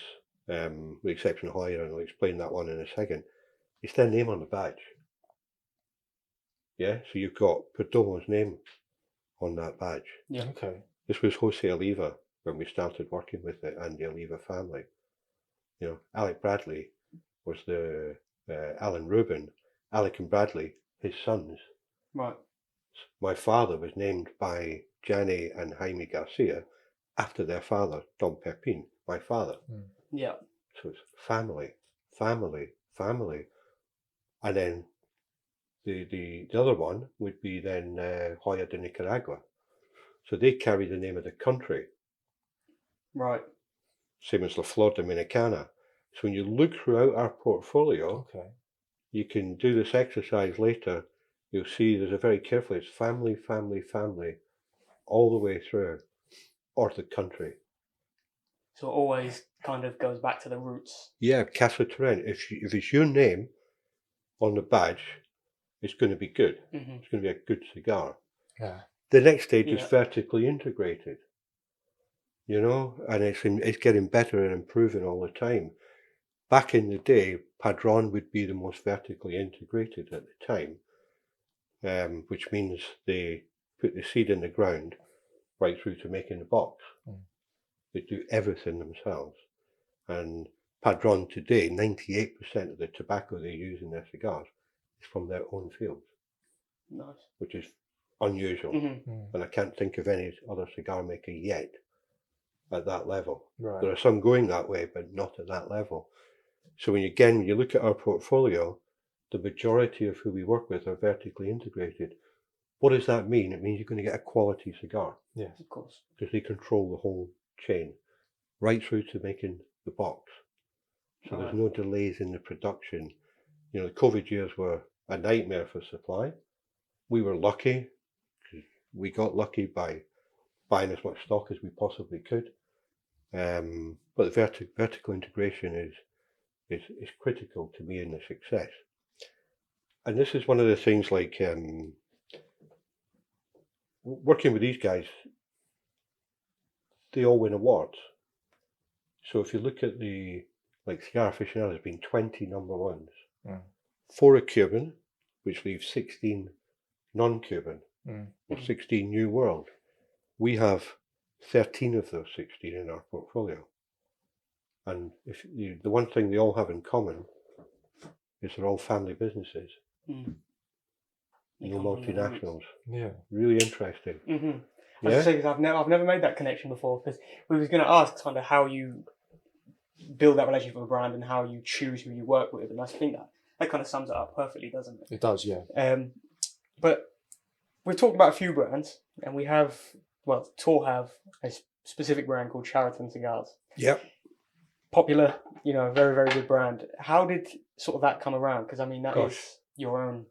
with the exception of Hoya, and I'll explain that one in a second, it's their name on the badge. Yeah, so you've got Perdomo's name on that badge. Yeah. Okay. This was Jose Oliva when we started working with it and the Oliva family. You know, Alec Bradley was the Alan Rubin. Alec and Bradley, his sons. Right. My father was named by Jani and Jaime Garcia after their father, Don Pepin, my father. Yeah. So it's family, family, family. And then the other one would be then Hoya de Nicaragua. So they carry the name of the country. Right. Same as La Flor Dominicana. So when you look throughout our portfolio, Okay. you can do this exercise later. You'll see there's a very careful, it's family, family, family, all the way through, or the country. So it always kind of goes back to the roots. Yeah, Casa Torrent. If it's your name on the badge, it's going to be good. Mm-hmm. It's going to be a good cigar. Yeah. The next stage is Yeah. vertically integrated. You know, and it's getting better and improving all the time. Back in the day, Padron would be the most vertically integrated at the time, which means they put the seed in the ground right through to making the box. They do everything themselves. And Padron today, 98% of the tobacco they use in their cigars is from their own fields. Nice. Which is unusual. Mm-hmm. And I can't think of any other cigar maker yet at that level. Right. There are some going that way, but not at that level. So when you look at our portfolio, the majority of who we work with are vertically integrated. What does that mean? It means you're going to get a quality cigar. Yes. Of course. Because they control the whole chain, right through to making the box. So there's no delays in the production. You know, the COVID years were a nightmare for supply. We were lucky, because we got lucky by buying as much stock as we possibly could. But the vertical integration is critical to me in the success. And this is one of the things, like working with these guys, they all win awards. So if you look at like Cigar Aficionado, there's been 20 number ones. 4 are Cuban, which leaves 16 non-Cuban, or 16 New World. We have 13 of those 16 in our portfolio. And the one thing they all have in common is they're all family businesses. No multinationals. Yeah. Really interesting. Mm-hmm. I was saying, I've never made that connection before, because we was going to ask kind of how you build that relationship with a brand and how you choose who you work with, and I think that kind of sums it up perfectly, doesn't it? It does, yeah. But we've talked about a few brands, and we have, well, TOR have a specific brand called Sheraton Cigars. Yep. Popular, you know, very, very good brand. How did sort of that come around? Because I mean, that is your own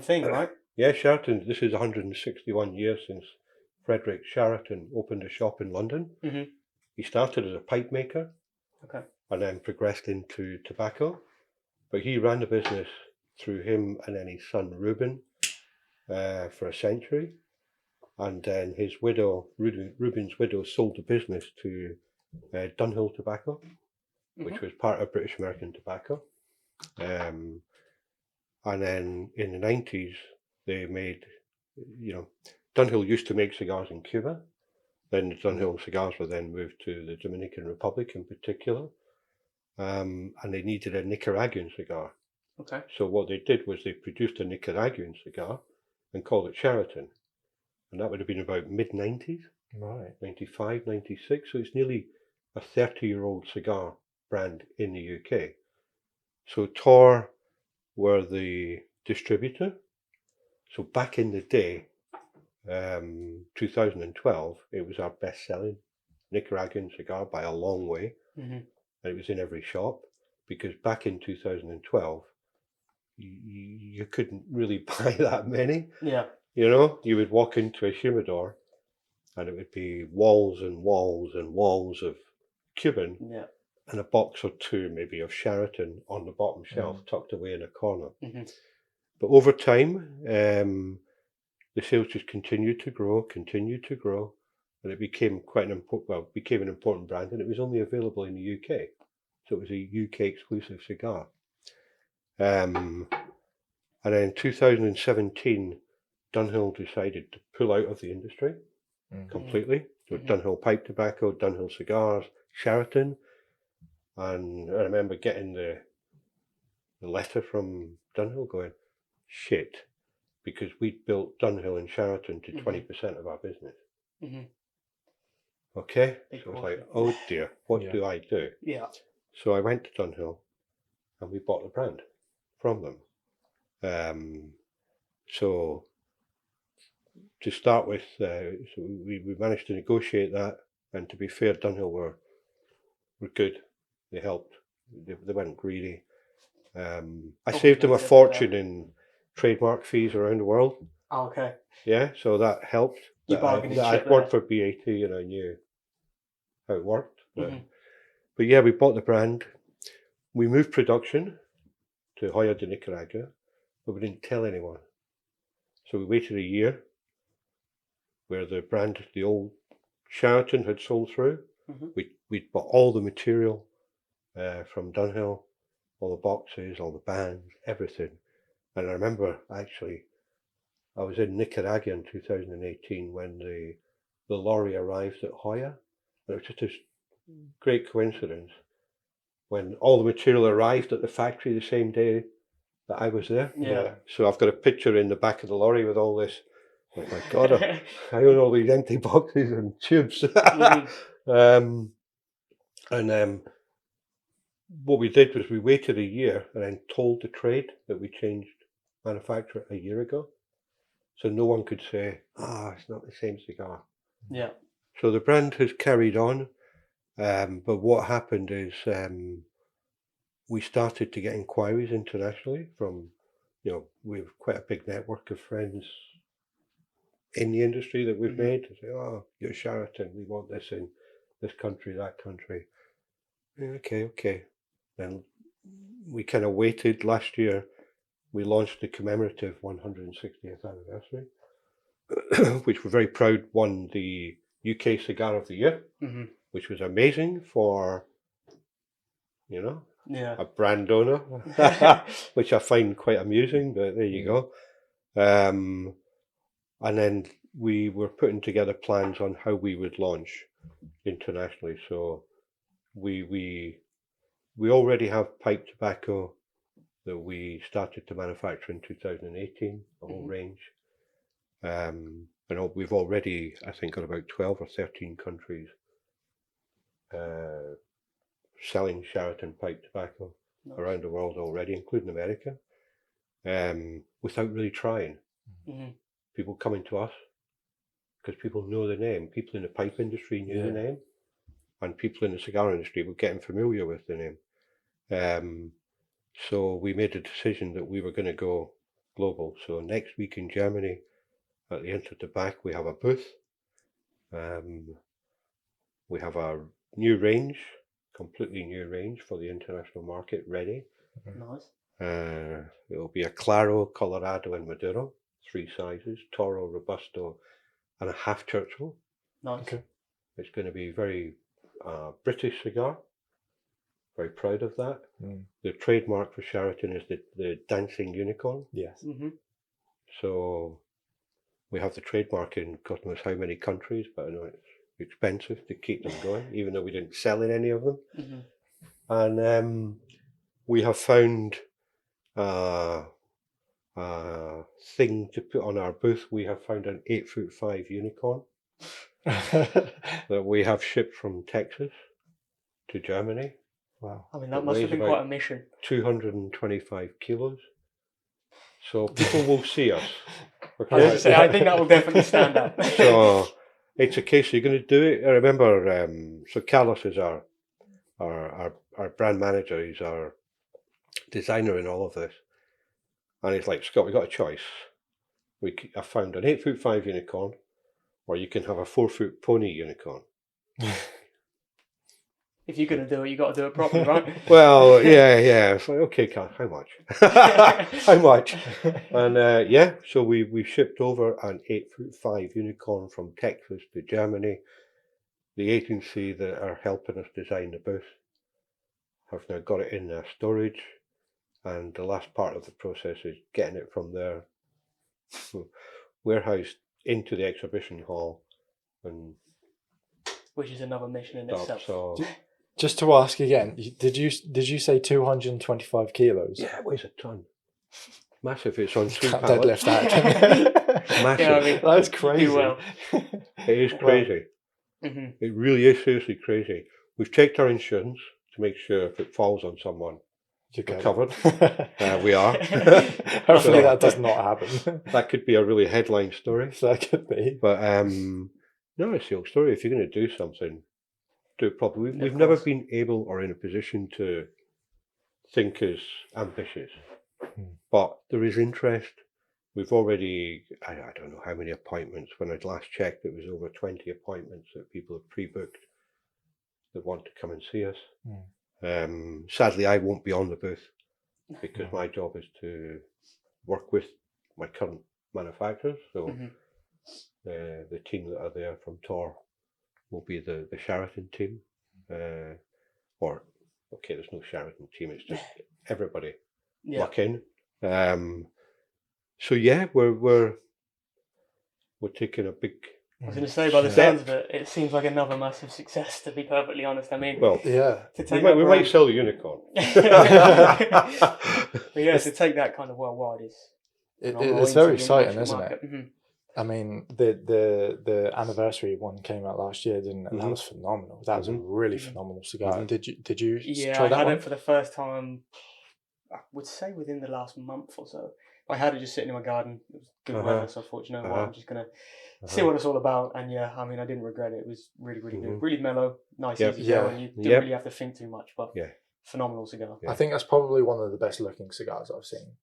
thing, right? Yeah, Sheraton. This is 161 years since Frederick Sheraton opened a shop in London. Mm-hmm. He started as a pipe maker, and then progressed into tobacco. But he ran the business through him and then his son Reuben for a century. And then his widow, Reuben's widow, sold the business to Dunhill Tobacco, which was part of British American Tobacco. And then in the 90s, they made, you know, Dunhill used to make cigars in Cuba. Then the Dunhill cigars were then moved to the Dominican Republic in particular. And they needed a Nicaraguan cigar. Okay. So what they did was they produced a Nicaraguan cigar and called it Sheraton. And that would have been about mid-90s. Right. 95, 96. So it's nearly a 30-year-old cigar brand in the UK. So TOR were the distributor. So back in the day, 2012, it was our best-selling Nicaraguan cigar by a long way. Mm-hmm. And it was in every shop, because back in 2012, you couldn't really buy that many. Yeah. You know, you would walk into a humidor and it would be walls and walls and walls of Cuban, and a box or two maybe of Sheraton on the bottom shelf tucked away in a corner. Mm-hmm. But over time, the sales just continued to grow, and it became became an important brand, and it was only available in the UK. So it was a UK exclusive cigar. And then in 2017, Dunhill decided to pull out of the industry. completely. So Mhm. Dunhill pipe tobacco, Dunhill cigars, Sheraton. And I remember getting the letter from Dunhill going, shit, because we'd built Dunhill and Sheraton to 20% of our business. Mhm. Okay, Big so it's like, portion. oh dear, what Yeah. do I do? Yeah. So I went to Dunhill and we bought the brand from them. So to start with, so we managed to negotiate that, and to be fair, Dunhill were good. They helped. They weren't greedy. I Always saved them a makes it better. fortune in trademark fees around the world. Oh, okay. Yeah, so that helped. You That bargaining I'd chip worked there. for BAT and I knew how it worked. Mhm. But yeah, we bought the brand. We moved production to Hoya de Nicaragua, but we didn't tell anyone. So we waited a year where the brand, the old Sheraton, had sold through. Mhm. We'd bought all the material from Dunhill, all the boxes, all the bands, everything. And I remember actually, I was in Nicaragua in 2018 when the lorry arrived at Hoya. And it was just this great coincidence when all the material arrived at the factory the same day that I was there. Yeah. So I've got a picture in the back of the lorry with all this. Oh my God, I own all these empty boxes and tubes. Mhm. What we did was we waited a year and then told the trade that we changed manufacturer a year ago. So no one could say, it's not the same cigar. Yeah. So the brand has carried on. But what happened is we started to get inquiries internationally from, we've quite a big network of friends in the industry that we've made. To say, you're Sheraton, we want this in this country, that country. Yeah, okay. Then we kind of waited. Last year, we launched the commemorative 160th anniversary, which we're very proud won the UK Cigar of the Year, which was amazing for, Yeah. a brand owner, which I find quite amusing, but there you go. And then we were putting together plans on how we would launch internationally. So we already have pipe tobacco that we started to manufacture in 2018, a whole range. And we've already, I think, got about 12 or 13 countries selling Sheraton pipe tobacco around the world already, including America, without really trying. People coming to us because people know the name. People in the pipe industry knew the name, and people in the cigar industry were getting familiar with the name. So we made a decision that we were going to go global. So next week in Germany, at the Inter to Back, we have a booth. We have a new range, completely new range for the international market ready. Nice. It'll be a Claro, Colorado, and Maduro, 3 sizes, Toro, Robusto, and a half Churchill. Nice. Okay. It's going to be very British cigar. Very proud of that. The trademark for Sheraton is the dancing unicorn. Yes. So we have the trademark in God knows how many countries, but I know it's expensive to keep them going, even though we didn't sell in any of them. And we have found a thing to put on our booth. We have found an 8'5" unicorn that we have shipped from Texas to Germany. Wow. I mean, that must have been quite a mission. 225 kilos. So people will see us. I was going to say, I think that will definitely stand out. So it's a case you're going to do it. I remember, so Carlos is our brand manager. He's our designer in all of this. And he's like, Scott, we've got a choice. I found an 8'5" unicorn, or you can have a 4-foot pony unicorn. If you're going to do it, you got to do it properly, right? Well, yeah. It's like, okay, Carl, how much? How much? And so we shipped over an 8'5" unicorn from Texas to Germany. The agency that are helping us design the booth have now got it in their storage, and the last part of the process is getting it from their warehouse into the exhibition hall, and Which is another mission in stuff. itself. So Just to ask again, did you say 225 kilos? yeah, it weighs a ton. Massive. It's on 3 Can't pallets. deadlift that, can you? Massive. Yeah, I mean, That's you crazy. do well. It is crazy. Mm-hmm. It really is seriously crazy. We've checked our insurance to make sure if it falls on someone, we're covered. We are. Hopefully that does not happen. That could be a really headline story. That could be. But no, it's the old story. If you're going to do something, do it properly. We've Of never course. been able or in a position to think as ambitious, but there is interest. We've already, I don't know how many appointments. When I'd last checked, it was over 20 appointments that people have pre-booked that want to come and see us. Sadly, I won't be on the booth because my job is to work with my current manufacturers. So the team that are there from TOR will be the Sheraton team. Or, okay, there's no Sheraton team, it's just everybody muck in. So yeah, we're taking a big I was going to say, by the sounds of it, it seems like another massive success, to be perfectly honest. I mean, well, yeah, we might sell the unicorn. But yeah, to take that kind of worldwide is it's very exciting, isn't market. it? I mean, the anniversary one came out last year, didn't it? And that was phenomenal. That was a really phenomenal cigar. Did you try that I had one? it for the first time, I would say within the last month or so. I had it just sitting in my garden. It was good weather, so I thought, you know what, I'm just going to see what it's all about. And yeah, I mean, I didn't regret it. It was really, really good. Really mellow, nice, easy going. You didn't really have to think too much, but phenomenal cigar. I think that's probably one of the best looking cigars I've seen.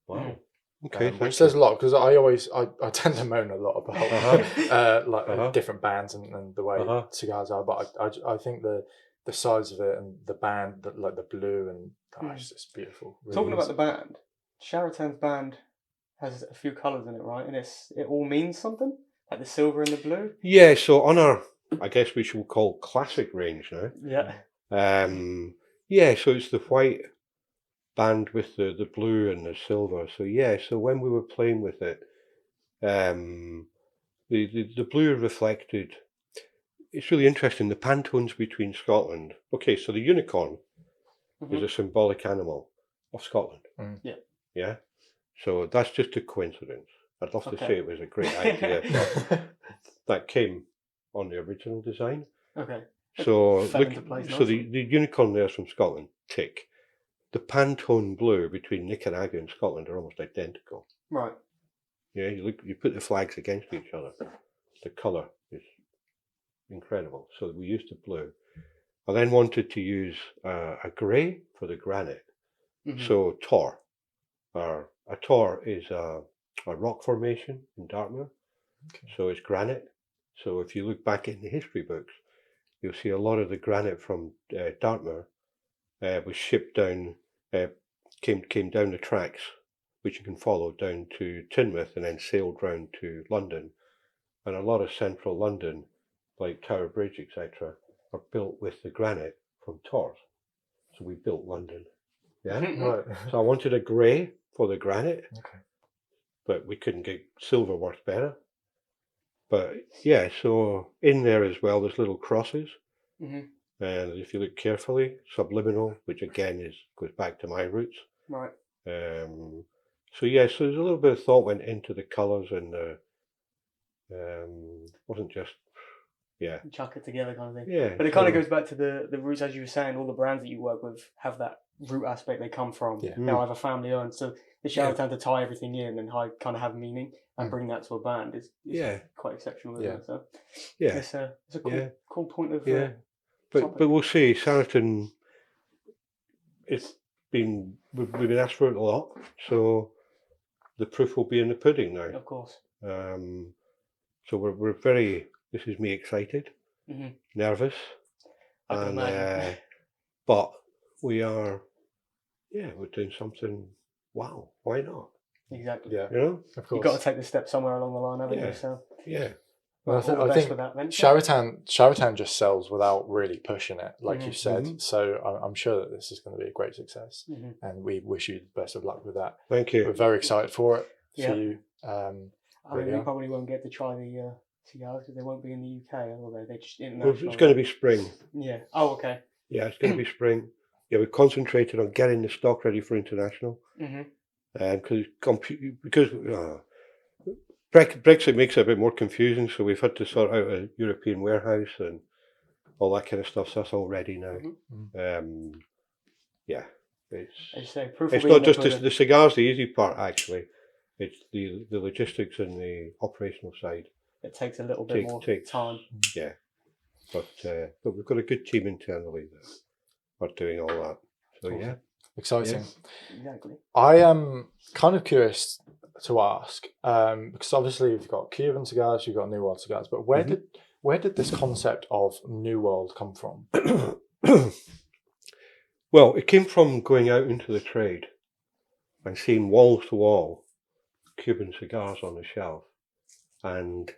Wow. Okay, which says a lot because I tend to moan a lot about different bands and the way cigars are, but I think the size of it and the band, like the blue and it's just beautiful. Really Talking about the band, Sheraton's band has a few colours in it, right? And it all means something, like the silver and the blue. Yeah, so on our, I guess we should call classic range now. Yeah. Yeah, so it's the white band with the blue and the silver. So yeah, so when we were playing with it, the blue reflected. It's really interesting. The Pantones between Scotland. Okay, so the unicorn is a symbolic animal of Scotland. Yeah. Yeah. So that's just a coincidence. I'd love to say it was a great idea, but that came on the original design. Okay. So the unicorn there is from Scotland. Tick. The Pantone blue between Nicaragua and Scotland are almost identical. Right. Yeah, you put the flags against each other. The colour is incredible. So we used the blue. I then wanted to use a grey for the granite. So TOR. A TOR is a rock formation in Dartmoor. So it's granite. So if you look back in the history books, you'll see a lot of the granite from Dartmoor was shipped down, came down the tracks, which you can follow down to Teignmouth and then sailed round to London. And a lot of central London, like Tower Bridge, etc., are built with the granite from TORs. So we built London. Yeah. Right. So I wanted a grey for the granite, but we couldn't get silver works better. But yeah, so in there as well, there's little crosses. And if you look carefully, subliminal, which again goes back to my roots. Right. So yeah, so there's a little bit of thought went into the colours and wasn't just chuck it together kind of thing. Yeah. But it kind of goes back to the roots, as you were saying. All the brands that you work with have that root aspect they come from. Yeah. Now either family owned, so the Sheraton to tie everything in and kind of have meaning and bring that to a band is quite exceptional, isn't it? So it's a cool point of But we'll see. Sheraton, we've been asked for it a lot, so the proof will be in the pudding now. Of course. So we're very. This is me excited, nervous, but we are. Yeah, we're doing something. Wow, why not? Exactly. Yeah, you know, of course. You've got to take the step somewhere along the line, haven't you? So yeah. Well, I think Sheraton just sells without really pushing it, like you said. So I'm sure that this is going to be a great success, and we wish you the best of luck with that. Thank you. We're very excited for it. Yeah. For you. I mean, we probably won't get to try the cigars because they won't be in the UK, although they're just Well, international. it's going to be spring. Yeah. Oh, okay. Yeah, it's going to be spring. Yeah, we concentrated on getting the stock ready for international. Because Brexit makes it a bit more confusing, so we've had to sort out a European warehouse and all that kind of stuff. So that's all ready now. Yeah, As you say, proof will it's be in not the just pudding. the cigars. The easy part actually, it's the logistics and the operational side. It takes a little bit more time. Yeah, but we've got a good team internally that are doing all that. So Awesome. yeah, Exciting. Exactly. I am kind of curious to ask because obviously you've got Cuban cigars, you've got New World cigars, but where did this concept of New World come from? Well, it came from going out into the trade and seeing wall to wall Cuban cigars on the shelf, and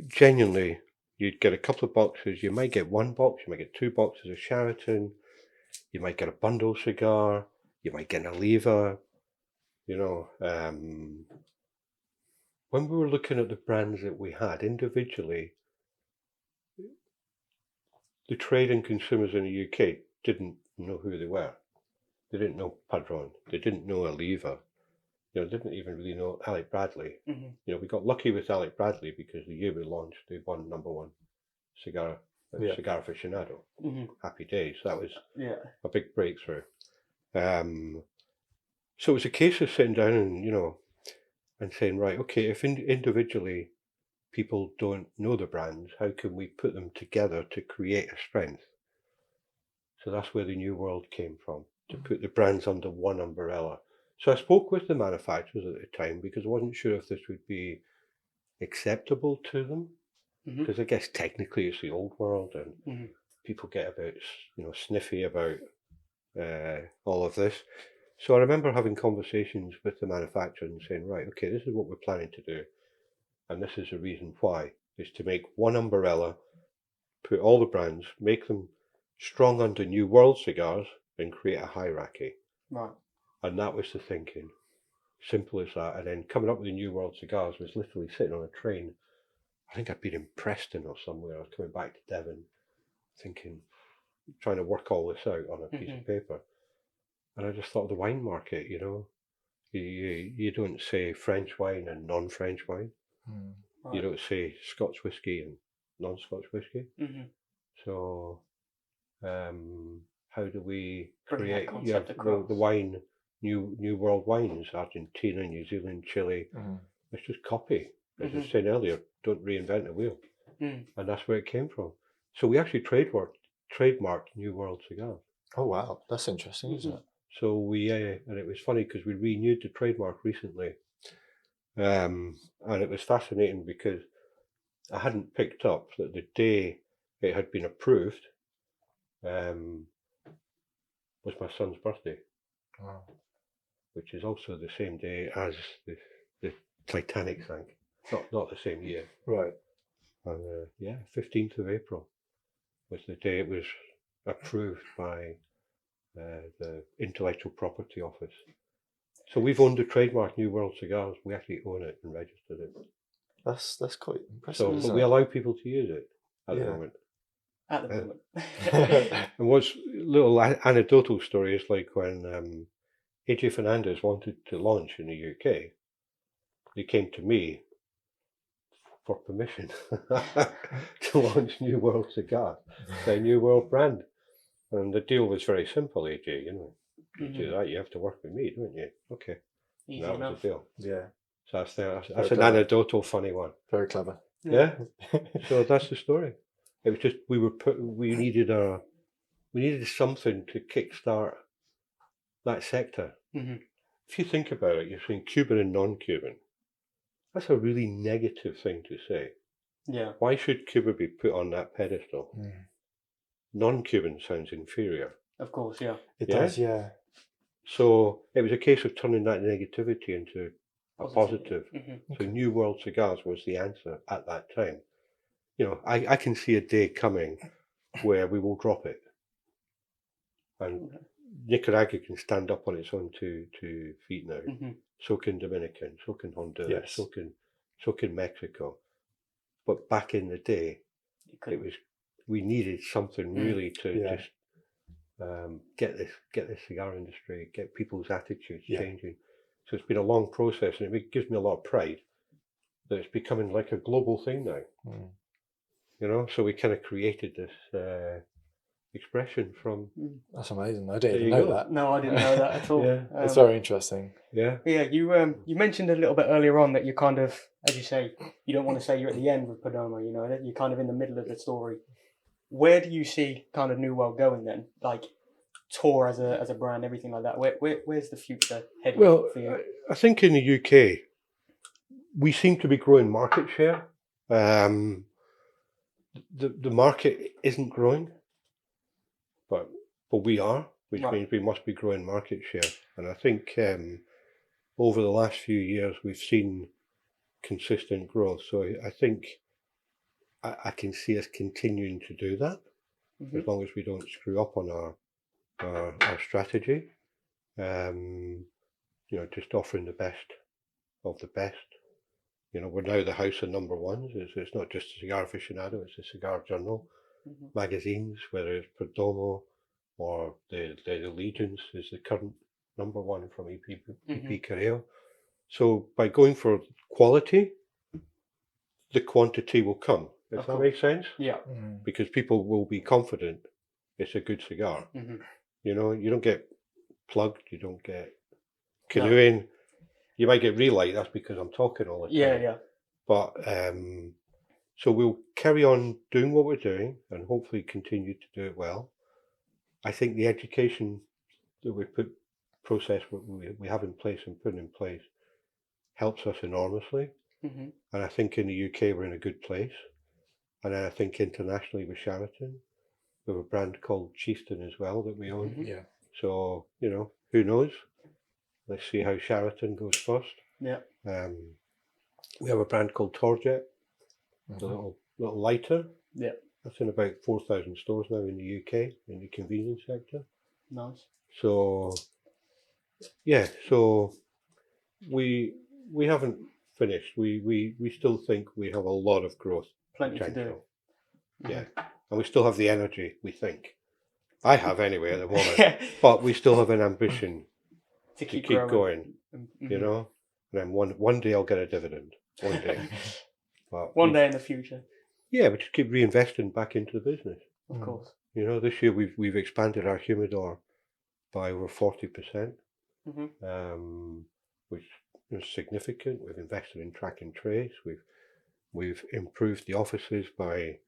genuinely, you'd get a couple of boxes. You might get one box, you might get 2 boxes of Sheraton, you might get a bundle cigar, you might get an Oliva. When we were looking at the brands that we had individually, the trade and consumers in the UK didn't know who they were. They didn't know Padron. They didn't know Oliva. Didn't even really know Alec Bradley. We got lucky with Alec Bradley because the year we launched, they won #1 cigar aficionado. Happy days. That was a big breakthrough. So it was a case of sitting down and saying, right, okay, if individually people don't know the brands, how can we put them together to create a strength? So that's where the New World came from, to put the brands under one umbrella. So I spoke with the manufacturers at the time because I wasn't sure if this would be acceptable to them, because I guess technically it's the old world and people get a bit sniffy about all of this. So I remember having conversations with the manufacturer and saying, right, okay, this is what we're planning to do, and this is the reason why, is to make one umbrella, put all the brands, make them strong under New World cigars, and create a hierarchy. Right. And that was the thinking. Simple as that. And then coming up with the New World cigars was literally sitting on a train. I think I'd been in Preston or somewhere. I was coming back to Devon, thinking, trying to work all this out on a piece of paper. And I just thought of the wine market, you don't say French wine and non-French wine. Right. You don't say Scotch whiskey and non-Scotch whiskey. So how do we create the wine, new world wines, Argentina, New Zealand, Chile? Let's just copy. As I was saying earlier, don't reinvent the wheel. And that's where it came from. So we actually trademarked New World cigars. Oh wow, that's interesting, isn't it? So we, and it was funny because we renewed the trademark recently. And it was fascinating because I hadn't picked up that the day it had been approved was my son's birthday. Wow. Which is also the same day as the Titanic sank. Not the same year. Right. And 15th of April was the day it was approved by the Intellectual Property Office. So we've owned the trademark New World Cigars. We actually own it and registered it. That's quite impressive. So, but we allow people to use it at the moment. At the moment. And what's a little anecdotal story is like when AJ Fernandez wanted to launch in the UK, they came to me for permission to launch New World Cigar, their New World brand. And the deal was very simple, AJ, you do that, you have to work with me, don't you? Okay. Easy that enough. was the deal. Yeah. So that's an anecdotal funny one. Very clever. Yeah. So that's the story. It was just we needed something to kickstart that sector. If you think about it, you're saying Cuban and non-Cuban. That's a really negative thing to say. Yeah. Why should Cuba be put on that pedestal? Non-Cuban sounds inferior. Of course, yeah. It does, yeah. So it was a case of turning that negativity into a positive. So New World Cigars was the answer at that time. I can see a day coming where we will drop it. And Nicaragua can stand up on its own two feet now. So can Dominican, so can Honduras, so can Mexico. But back in the day, It we needed something really to Yeah. just get this cigar industry, get people's attitudes Yeah. changing. So it's been a long process, and it gives me a lot of pride that it's becoming like a global thing now. Mm. You know, so we kind of created this expression from. That's amazing. I didn't There even you know go. that. No, I didn't know that at all. Yeah. It's very interesting. Yeah. Yeah, you mentioned a little bit earlier on that you're kind of, as you say, you don't want to say you're at the end with Perdomo, you know, that you're kind of in the middle of the story. Where do you see kind of New World going then? Like TOR as a brand, everything like that. Where's the future heading Well, for you? I think in the UK, we seem to be growing market share. The market isn't growing, but we are, which Right. means we must be growing market share. And I think over the last few years, we've seen consistent growth. So I think I can see us continuing to do that Mhm. as long as we don't screw up on our strategy. You know, just offering the best of the best. You know, we're now the house of number ones. It's not just a Cigar Aficionado, it's a Cigar Journal. Mhm. Magazines, whether it's Perdomo or the Allegiance is the current number one from EP Carreo. So by going for quality, the quantity will come. Does Of that course. make sense? Yeah. Mm. Because people will be confident it's a good cigar. Mhm. You know, you don't get plugged, you don't get canoeing. You might get relight, that's because I'm talking all the time. Yeah, yeah. But so we'll carry on doing what we're doing and hopefully continue to do it well. I think the education that we have in place and put in place helps us enormously. Mhm. And I think in the UK we're in a good place. And then I think internationally with Sheraton, we have a brand called Chieftain as well that we own. Mhm. Yeah. So, you know, who knows? Let's see how Sheraton goes first. Yeah. We have a brand called Torjet, Mhm. the little lighter. Yeah. That's in about 4,000 stores now in the UK in the convenience sector. Nice. So, yeah, so we haven't finished. We still think we have a lot of growth Plenty to potential. do. Yeah, and we still have the energy, we think. I have anyway at the moment, but we still have an ambition to to keep growing. going, Mhm. you know. And then one day I'll get a dividend. One day. But One day in the future, yeah, we just keep reinvesting back into the business. of Mm. course. You know, this year we've expanded our humidor by over 40%, Mhm. which is significant. We've invested in track and trace. We've improved the offices by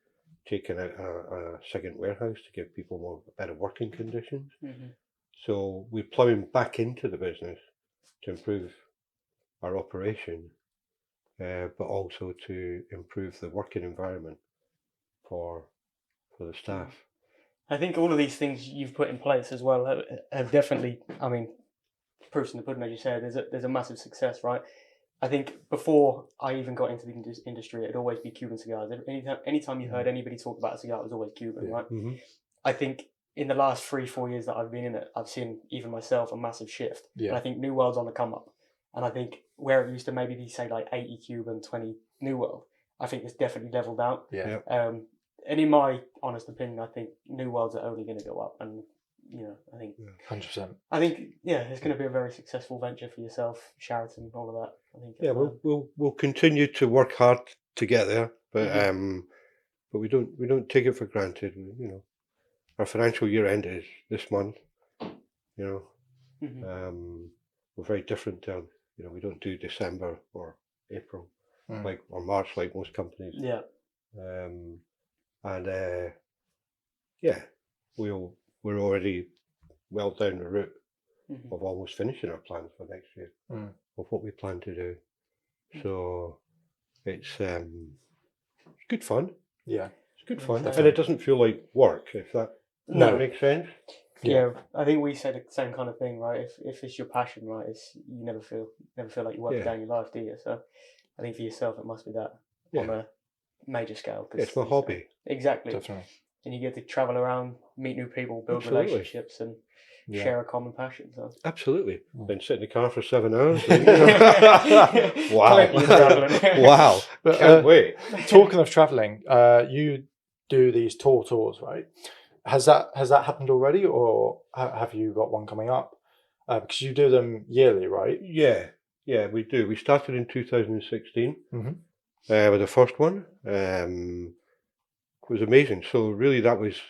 taking out a second warehouse to give people better working conditions. Mhm. So we're plowing back into the business to improve our operation, but also to improve the working environment for the staff. I think all of these things you've put in place as well have definitely, I mean, proofs in the pudding, as you said. There's a massive success, right? I think before I even got into the industry, it'd always be Cuban cigars. Anytime you heard anybody talk about a cigar, it was always Cuban, Yeah. right? Mm-hmm. I think in the last 3-4 years that I've been in it, I've seen even myself a massive shift. Yeah. And I think New World's on the come up. And I think where it used to maybe be say like 80 Cuban, 20 New World, I think it's definitely leveled out. Yeah. And in my honest opinion, I think New Worlds are only going to go up. And you know, I think 100%. it's going to be a very successful venture for yourself, Sheraton, all of that. I think. Yeah, we'll continue to work hard to get there, but Mhm. but we don't take it for granted. You know, our financial year end is this month. You know, Mhm. we're very different. You know, we don't do December or April Mm. or March like most companies. Yeah. And yeah, we're already well down the route Mhm. of almost finishing our plans for next year Mm. of what we plan to do. So it's good fun. Yeah. It's good fun, Definitely. and it doesn't feel like work. If that No. makes sense. Yeah, I think we said the same kind of thing, right? If it's your passion, right, you never feel like you work Yeah. down your life, do you? So I think for yourself, it must be that Yeah. on a major scale. 'Cause It's my you hobby. Exactly. Definitely. And you get to travel around, meet new people, build Absolutely. relationships, and Yeah. share a common passion. So. Absolutely. Mm. Then sit in the car for 7 hours. Plenty of travelling. Wow. But, Can't wait. Talking of traveling, you do these tours, right? Has that happened already, or have you got one coming up? Because you do them yearly, right? Yeah, we do. We started in 2016 Mm-hmm. with the first one. It was amazing. So really that was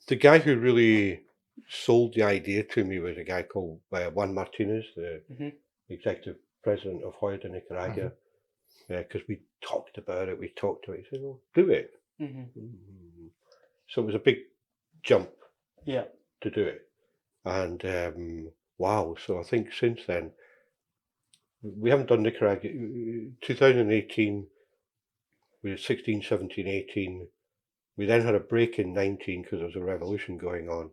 the guy who really sold the idea to me was a guy called Juan Martinez, the executive president of Hoya de Nicaragua, because we talked about it. He said, well, do it. So it was a big jump to do it. And wow, so I think since then, we haven't done Nicaragua. 2018, we had 16, 17, 18. We then had a break in 19 because there was a revolution going on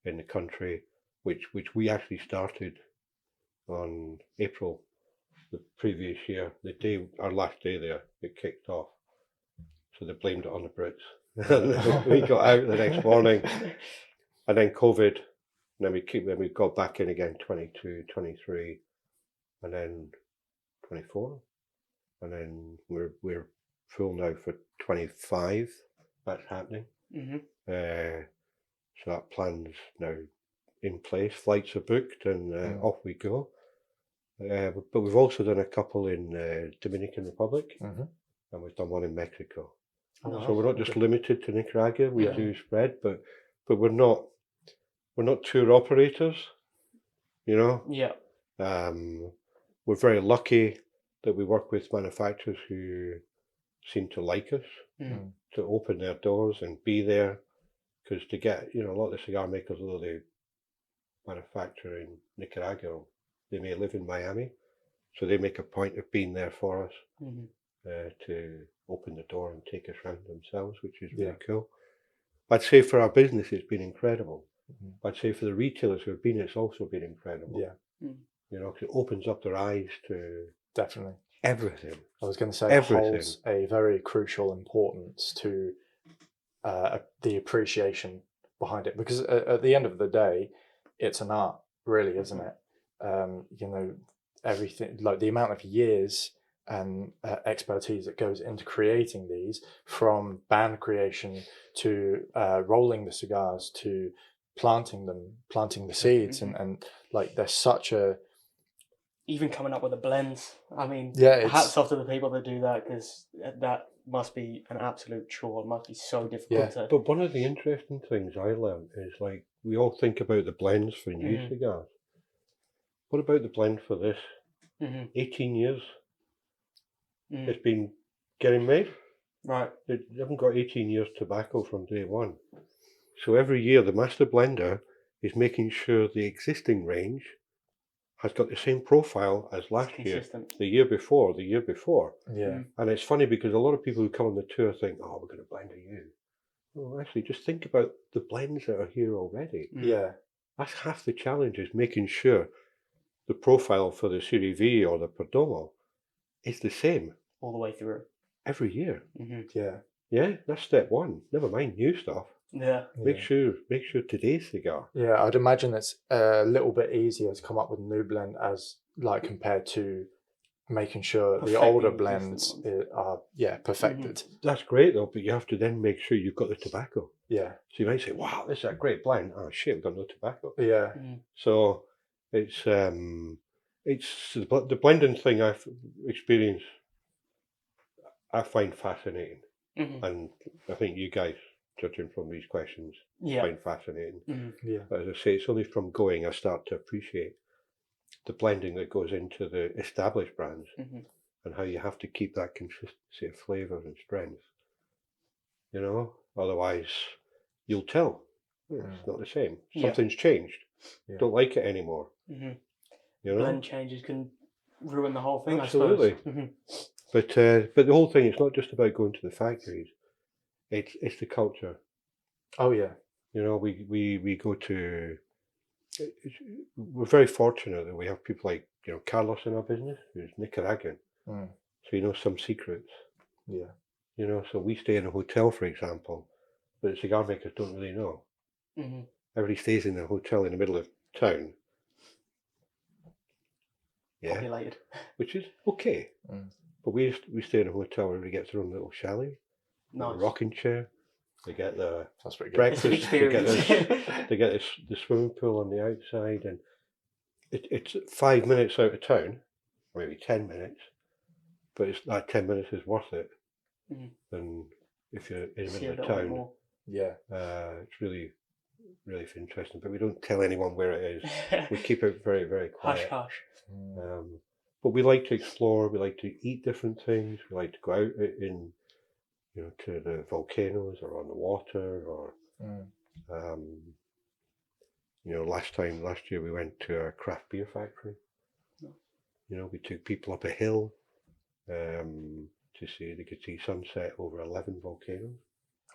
in the country, which we actually started on April the previous year. Our last day there, it kicked off. So they blamed it on the Brits. We got out the next morning, and then COVID, and then we got back in again 22, 23, and then 24, and then we're full now for 25. That's happening. So that plan's now in place. Flights are booked, and off we go. But we've also done a couple in Dominican Republic, and we've done one in Mexico. So we're not just limited to Nicaragua. We do spread, but we're not tour operators. You know. Yeah. We're very lucky that we work with manufacturers who seem to like us, to open their doors and be there. Because to get, a lot of the cigar makers, although they manufacture in Nicaragua, they may live in Miami, so they make a point of being there for us to open the door and take us around themselves, which is really cool. I'd say for our business, it's been incredible. I'd say for the retailers who have been, it's also been incredible. Yeah. Because it opens up their eyes to Definitely everything. I was going to say it holds a very crucial importance to the appreciation behind it, because at the end of the day, it's an art, really, isn't it? Everything, like the amount of years and expertise that goes into creating these, from band creation to rolling the cigars to planting the seeds, and like there's such a even coming up with the blends. I mean, hats off to the people that do that, because that must be an absolute chore. It must be so difficult. But one of the interesting things I learned is, like, we all think about the blends for new cigars. What about the blend for this? 18 years it's been getting made. Right. They haven't got 18 years tobacco from day one. So every year the master blender is making sure the existing range has got the same profile as last year, the year before. Yeah. And it's funny because a lot of people who come on the tour think, oh, we're going to blend a U. Well, actually, just think about the blends that are here already. Yeah. That's half the challenge, is making sure the profile for the Serie V or the Perdomo is the same all the way through every year. Yeah, that's step one. Never mind new stuff. Make sure today's cigar. Yeah, I'd imagine it's a little bit easier to come up with a new blend as compared to making sure the older blends are perfected. That's great though, but you have to then make sure you've got the tobacco. Yeah. So you might say, wow, this is a great blend. Oh shit, we've got no tobacco. Yeah. So it's the blending thing I've experienced, I find fascinating. And I think you guys, judging from these questions, find fascinating. But as I say, it's only from going I start to appreciate the blending that goes into the established brands, and how you have to keep that consistency of flavour and strength. Otherwise you'll tell it's not the same. Something's changed. Don't like it anymore. Blend changes can ruin the whole thing. Absolutely. I suppose. But the whole thing, it's not just about going to the factories. It's the culture. Oh yeah. We go to. We're very fortunate that we have people like Carlos in our business, who's Nicaraguan. So he knows some secrets. Yeah. So we stay in a hotel, for example, but the cigar makers don't really know. Mm-hmm. Everybody stays in a hotel in the middle of town. Yeah, Populated. which is okay. Mm. But we stay in a hotel where everybody gets their own little chalet, Nice. a rocking chair. They get the That's pretty good. breakfast. It's an experience. They get the swimming pool on the outside, and it's 5 minutes out of town, maybe 10 minutes, but that 10 minutes is worth it. Mhm. And if you're in the See a middle of little bit town, more. Yeah. it's really interesting. But we don't tell anyone where it is. We keep it very, very Hush, quiet. hush. But we like to explore. We like to eat different things. We like to go out in, to the volcanoes or on the water, or last year we went to a craft beer factory. We took people up a hill to see. They could see sunset over 11 volcanoes.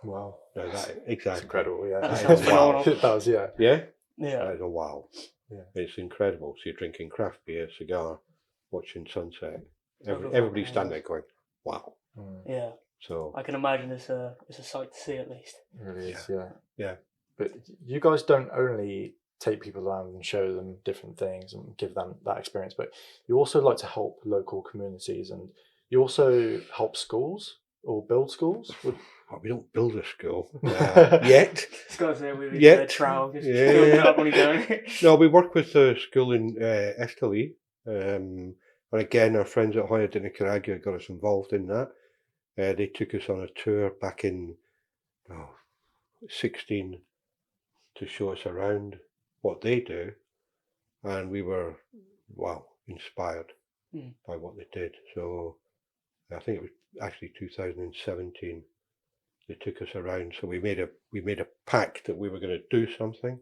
Wow. No, that It's exactly. incredible. Yeah. That sounds phenomenal. It does. Yeah. Yeah. Yeah. That is a wow. Yeah. It's incredible. So you're drinking craft beer, cigar, watching sunset. Over Everybody's volcanoes. standing there going, "Wow!" Yeah. So I can imagine it's a sight to see at least. It really is. Yeah. yeah. But you guys don't only take people around and show them different things and give them that experience, but you also like to help local communities, and you also help schools or build schools. Well, we don't build a school yet. Just gotta say with Yet. the trowel, just Yeah. build it up when you go. No, we work with a school in Esteli. And again, our friends at Hoya de Nicaragua got us involved in that. They took us on a tour back in 16 to show us around what they do. And we were, inspired by what they did. So I think it was actually 2017. They took us around, so we made a pact that we were going to do something.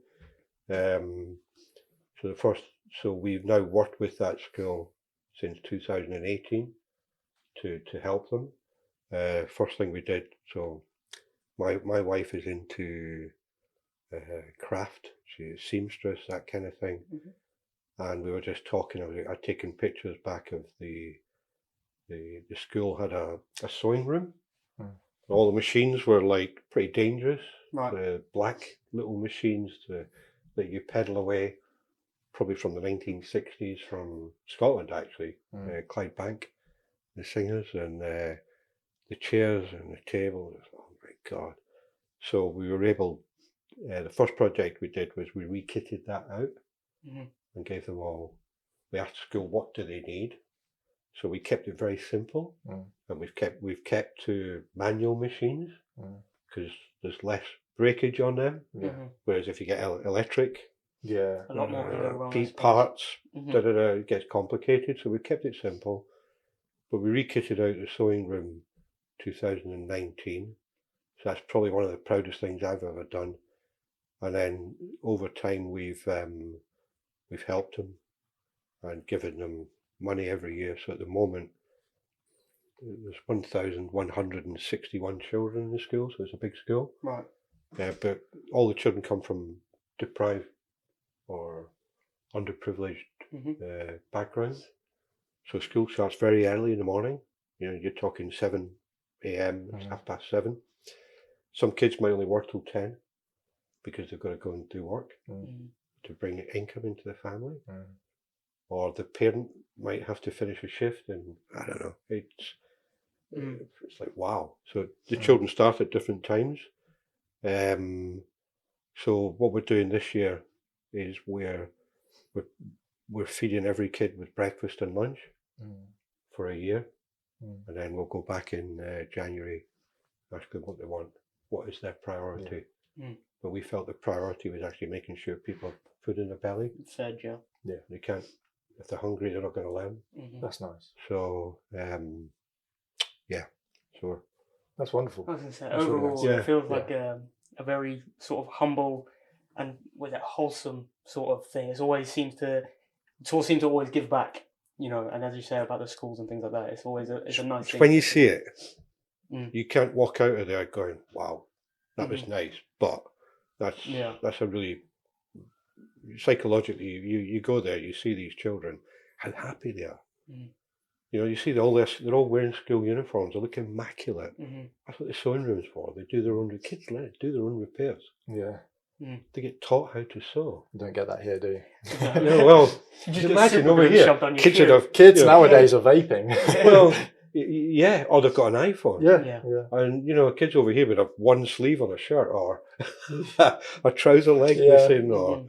So we've now worked with that school since 2018 to help them. First thing we did. So my wife is into craft. She's seamstress, that kind of thing. And we were just talking. I'd taken pictures back of the school had a sewing room. All the machines were like pretty dangerous. Right. The black little machines that you pedal away, probably from the 1960s, from Scotland actually. Clyde Bank, the singers, and the chairs and the tables. Oh my God! So we were able. The first project we did was we rekitted that out and gave them all. We asked the school what do they need. So we kept it very simple, and we've kept to manual machines because there's less breakage on them. Whereas if you get electric, Yeah. A lot more can go wrong. I suppose. parts, it gets complicated. So we kept it simple, but we rekitted out the sewing room 2019. So that's probably one of the proudest things I've ever done. And then over time we've helped them and given them money every year. So at the moment, there's 1,161 children in the school, so it's a big school. Right. But all the children come from deprived or underprivileged backgrounds. So school starts very early in the morning. You're talking 7 a.m., it's 7:30. Some kids might only work till 10 because they've got to go and do work to bring income into the family. Or the parent might have to finish a shift, and I don't know. It's like wow. So the children start at different times. So what we're doing this year is we're feeding every kid with breakfast and lunch for a year, and then we'll go back in January, ask them what they want, what is their priority. But we felt the priority was actually making sure people have food in their belly. Fed, yeah. Yeah, they can't. If they're hungry, they're not going to learn. That's nice. So, so That's wonderful. I was going to say, That's really overall, nice. it feels like a very sort of humble and with that wholesome sort of thing. It seems to always give back, and as you say about the schools and things like that, it's always a nice thing. when you see it, you can't walk out of there going, wow, that was nice. But that's a really, psychologically, you go there, you see these children, how happy they are. You see they're all wearing school uniforms, they look immaculate. That's what the sewing room's for. They do their own, kids do their own repairs. Yeah. They get taught how to sew. You don't get that here, do you? No, well, You just get imagine super over glue here, shoved on your kids shoe. would have Kids nowadays are vaping. well, yeah, or they've got an iPhone. Yeah. And kids over here would have one sleeve on a shirt or a trouser leg Yeah. missing, or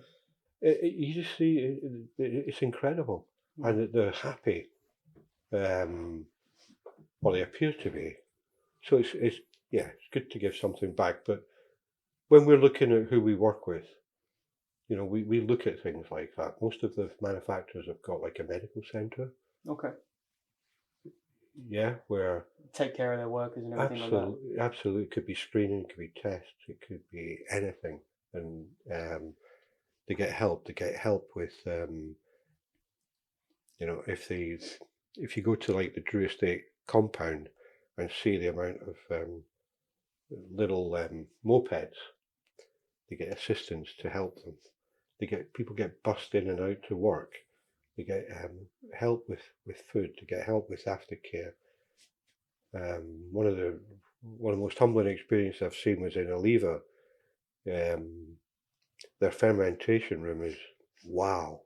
you just see it's incredible, and they're happy, or they appear to be. So it's good to give something back. But when we're looking at who we work with, we look at things like that. Most of the manufacturers have got like a medical centre. Okay. Yeah, where Take care of their workers and everything like that. absolutely, it could be screening, it could be tests, it could be anything, and they get help. They get help with, if you go to like the Drew Estate compound and see the amount of little mopeds, they get assistance to help them. People get bussed in and out to work. They get help with food. They get help with aftercare. One of the most humbling experiences I've seen was in Oliva. Their fermentation room is wow.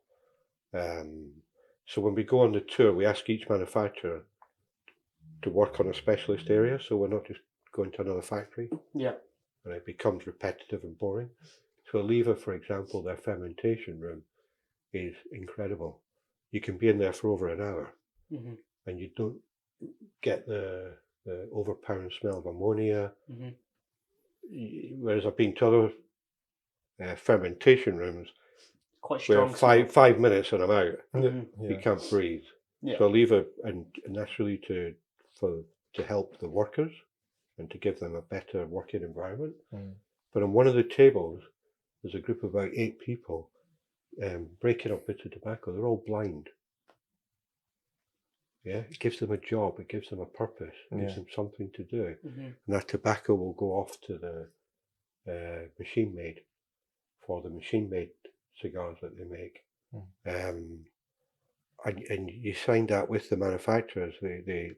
So when we go on the tour, we ask each manufacturer to work on a specialist area, so we're not just going to another factory. Yeah. And it becomes repetitive and boring. So Oliva, for example, their fermentation room is incredible. You can be in there for over an hour, and you don't get the overpowering smell of ammonia. Whereas I've been to other fermentation rooms Quite where strong. 5 minutes and I'm out. Yeah. You can't breathe. Yeah. So Oliva, and that's really to help the workers and to give them a better working environment. But on one of the tables, there's a group of about 8 people breaking up bits of tobacco. They're all blind. Yeah, it gives them a job, it gives them a purpose, it gives them something to do. And that tobacco will go off to the machine made for the machine made cigars that they make. And you sign that with the manufacturers. They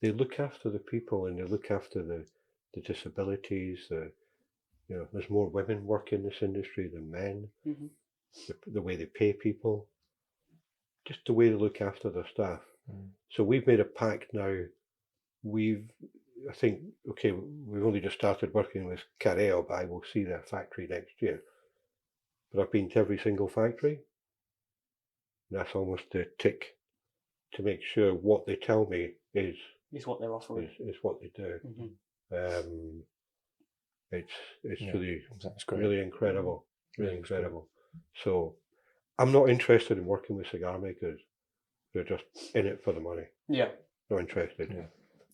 look after the people, and they look after the disabilities. There's more women work in this industry than men. The way they pay people, just the way they look after their staff. So we've made a pact now. We've only just started working with Careo, but I will see their factory next year. But I've been to every single factory. And that's almost a tick to make sure what they tell me is what they're offering. Is what they do. It's great. really incredible. Really incredible. So I'm not interested in working with cigar makers. They're just in it for the money. Yeah. Not interested.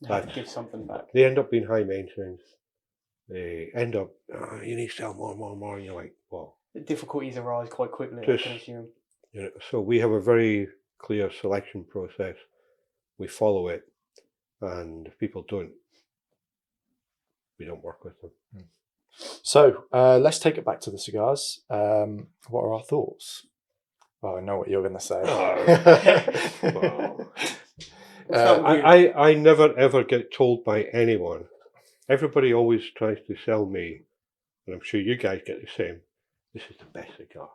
They have to give something back. They end up being high maintenance. They end up, you need to sell more. And you're like, well. The difficulties arise quite quickly, I can assume. So we have a very clear selection process. We follow it. And if people don't, we don't work with them. So let's take it back to the cigars. What are our thoughts? Well, I know what you're going to say. I never ever get told by anyone. Everybody always tries to sell me, and I'm sure you guys get the same. This is the best cigar.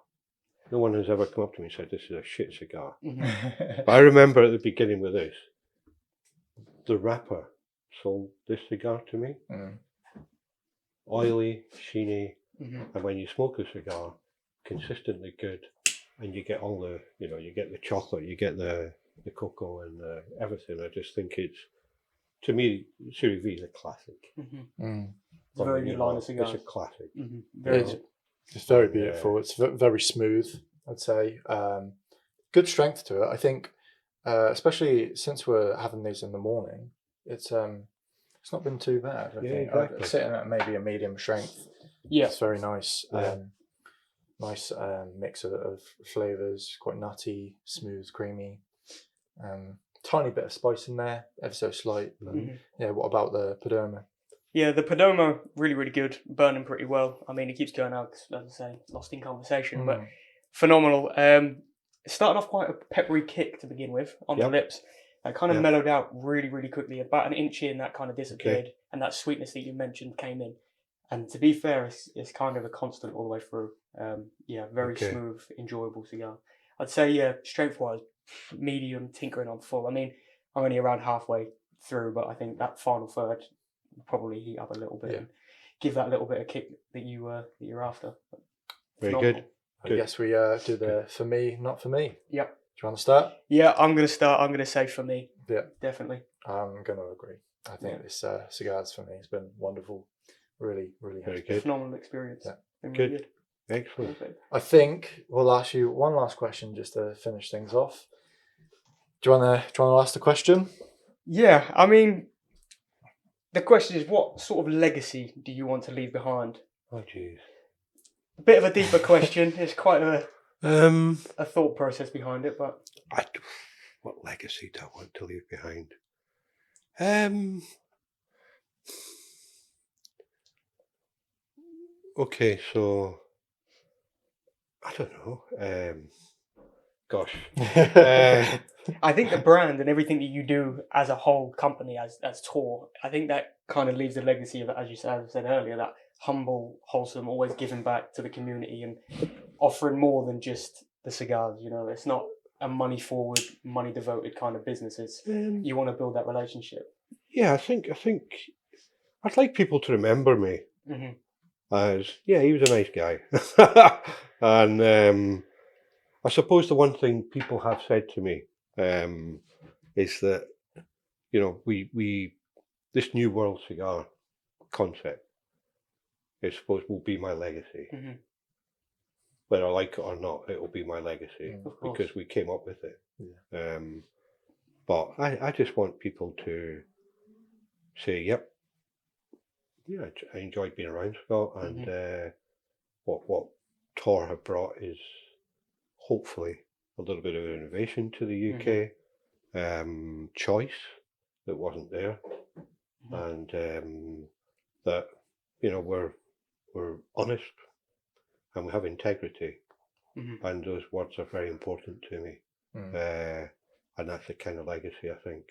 No one has ever come up to me and said this is a shit cigar. But I remember at the beginning with this, the wrapper sold this cigar to me. Oily, sheeny, and when you smoke a cigar, consistently good, and you get all the, you get the chocolate, you get the cocoa and everything. I just think it's, to me, Series V is a classic. It's a very good line of cigars. It's a classic. It's very beautiful. It's very smooth, I'd say. Good strength to it. I think, especially since we're having these in the morning, it's not been too bad. I think. Exactly. Sitting at maybe a medium strength. Yeah, it's very nice. Nice mix of flavors. Quite nutty, smooth, creamy. Tiny bit of spice in there, ever so slight. But, yeah. What about the Perdomo? Yeah, the Perdomo, really, really good. Burning pretty well. I mean, it keeps going out, as I say, lost in conversation, but phenomenal. It started off quite a peppery kick to begin with on the lips. It kind of mellowed out really, really quickly. About an inch in, that kind of disappeared, and that sweetness that you mentioned came in. And to be fair, it's kind of a constant all the way through. Very Okay. smooth, enjoyable cigar. I'd say, strength-wise, medium, tinkering on full. I mean, I'm only around halfway through, but I think that final third will probably heat up a little bit and give that little bit of kick that you're after. Very Phenomenal. good. I guess we do the for me, not for me. Yep. Do you want to start? Yeah, I'm going to start. I'm going to say for me. Yeah. Definitely. I'm going to agree. I think this cigars for me has been wonderful. Really, really Very has. good. Phenomenal experience. Yeah. Been Good. really good. Excellent. Perfect. I think we'll ask you one last question just to finish things off. Do you want to ask the question? Yeah, I mean, the question is, what sort of legacy do you want to leave behind? Oh, jeez. A bit of a deeper question. There's quite a Um, thought process behind it, but what legacy do I want to leave behind? Okay, so I don't know. Gosh. I think the brand and everything that you do as a whole company, as TOR, I think that kind of leaves a legacy of, as I said earlier, that humble, wholesome, always giving back to the community and offering more than just the cigars. You know, it's not a money forward, money devoted kind of business. It's you want to build that relationship. Yeah, I think I'd like people to remember me as he was a nice guy, and I suppose the one thing people have said to me is that we this new world cigar concept, I suppose, will be my legacy. Whether I like it or not, it will be my legacy because we came up with it. Yeah. But I just want people to say, yep, I enjoyed being around Scott, and what TOR have brought is hopefully a little bit of innovation to the UK, choice that wasn't there, and that we're honest and we have integrity, and those words are very important to me, and that's the kind of legacy I think.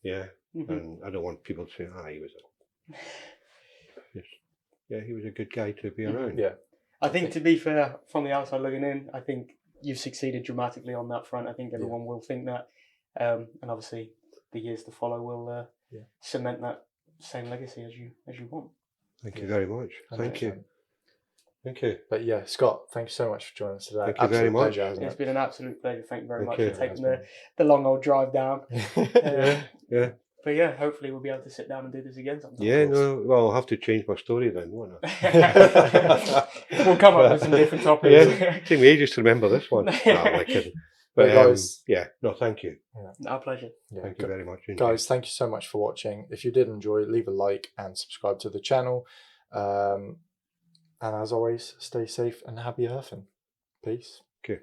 Yeah, and I don't want people to say, he was he was a good guy to be around. Yeah. I think, to be fair, from the outside looking in, I think you've succeeded dramatically on that front. I think everyone will think that, and obviously the years to follow will cement that same legacy as you want. Thank you very much. Thank you. Thank you. But yeah, Scott, thank you so much for joining us today. Thank you very much. Pleasure, It's been an absolute pleasure. Thank you very much you. for taking the long old drive down. Yeah. But yeah, hopefully we'll be able to sit down and do this again sometime. Yeah, no, well, I'll have to change my story then, won't I? We'll come up with some different topics. Yeah, it took me ages to remember this one. No, I'm not kidding. But guys, thank you. Our pleasure. Thank you very much. Indeed. Guys, thank you so much for watching. If you did enjoy, leave a like and subscribe to the channel. And as always, stay safe and happy earthing. Peace. Okay.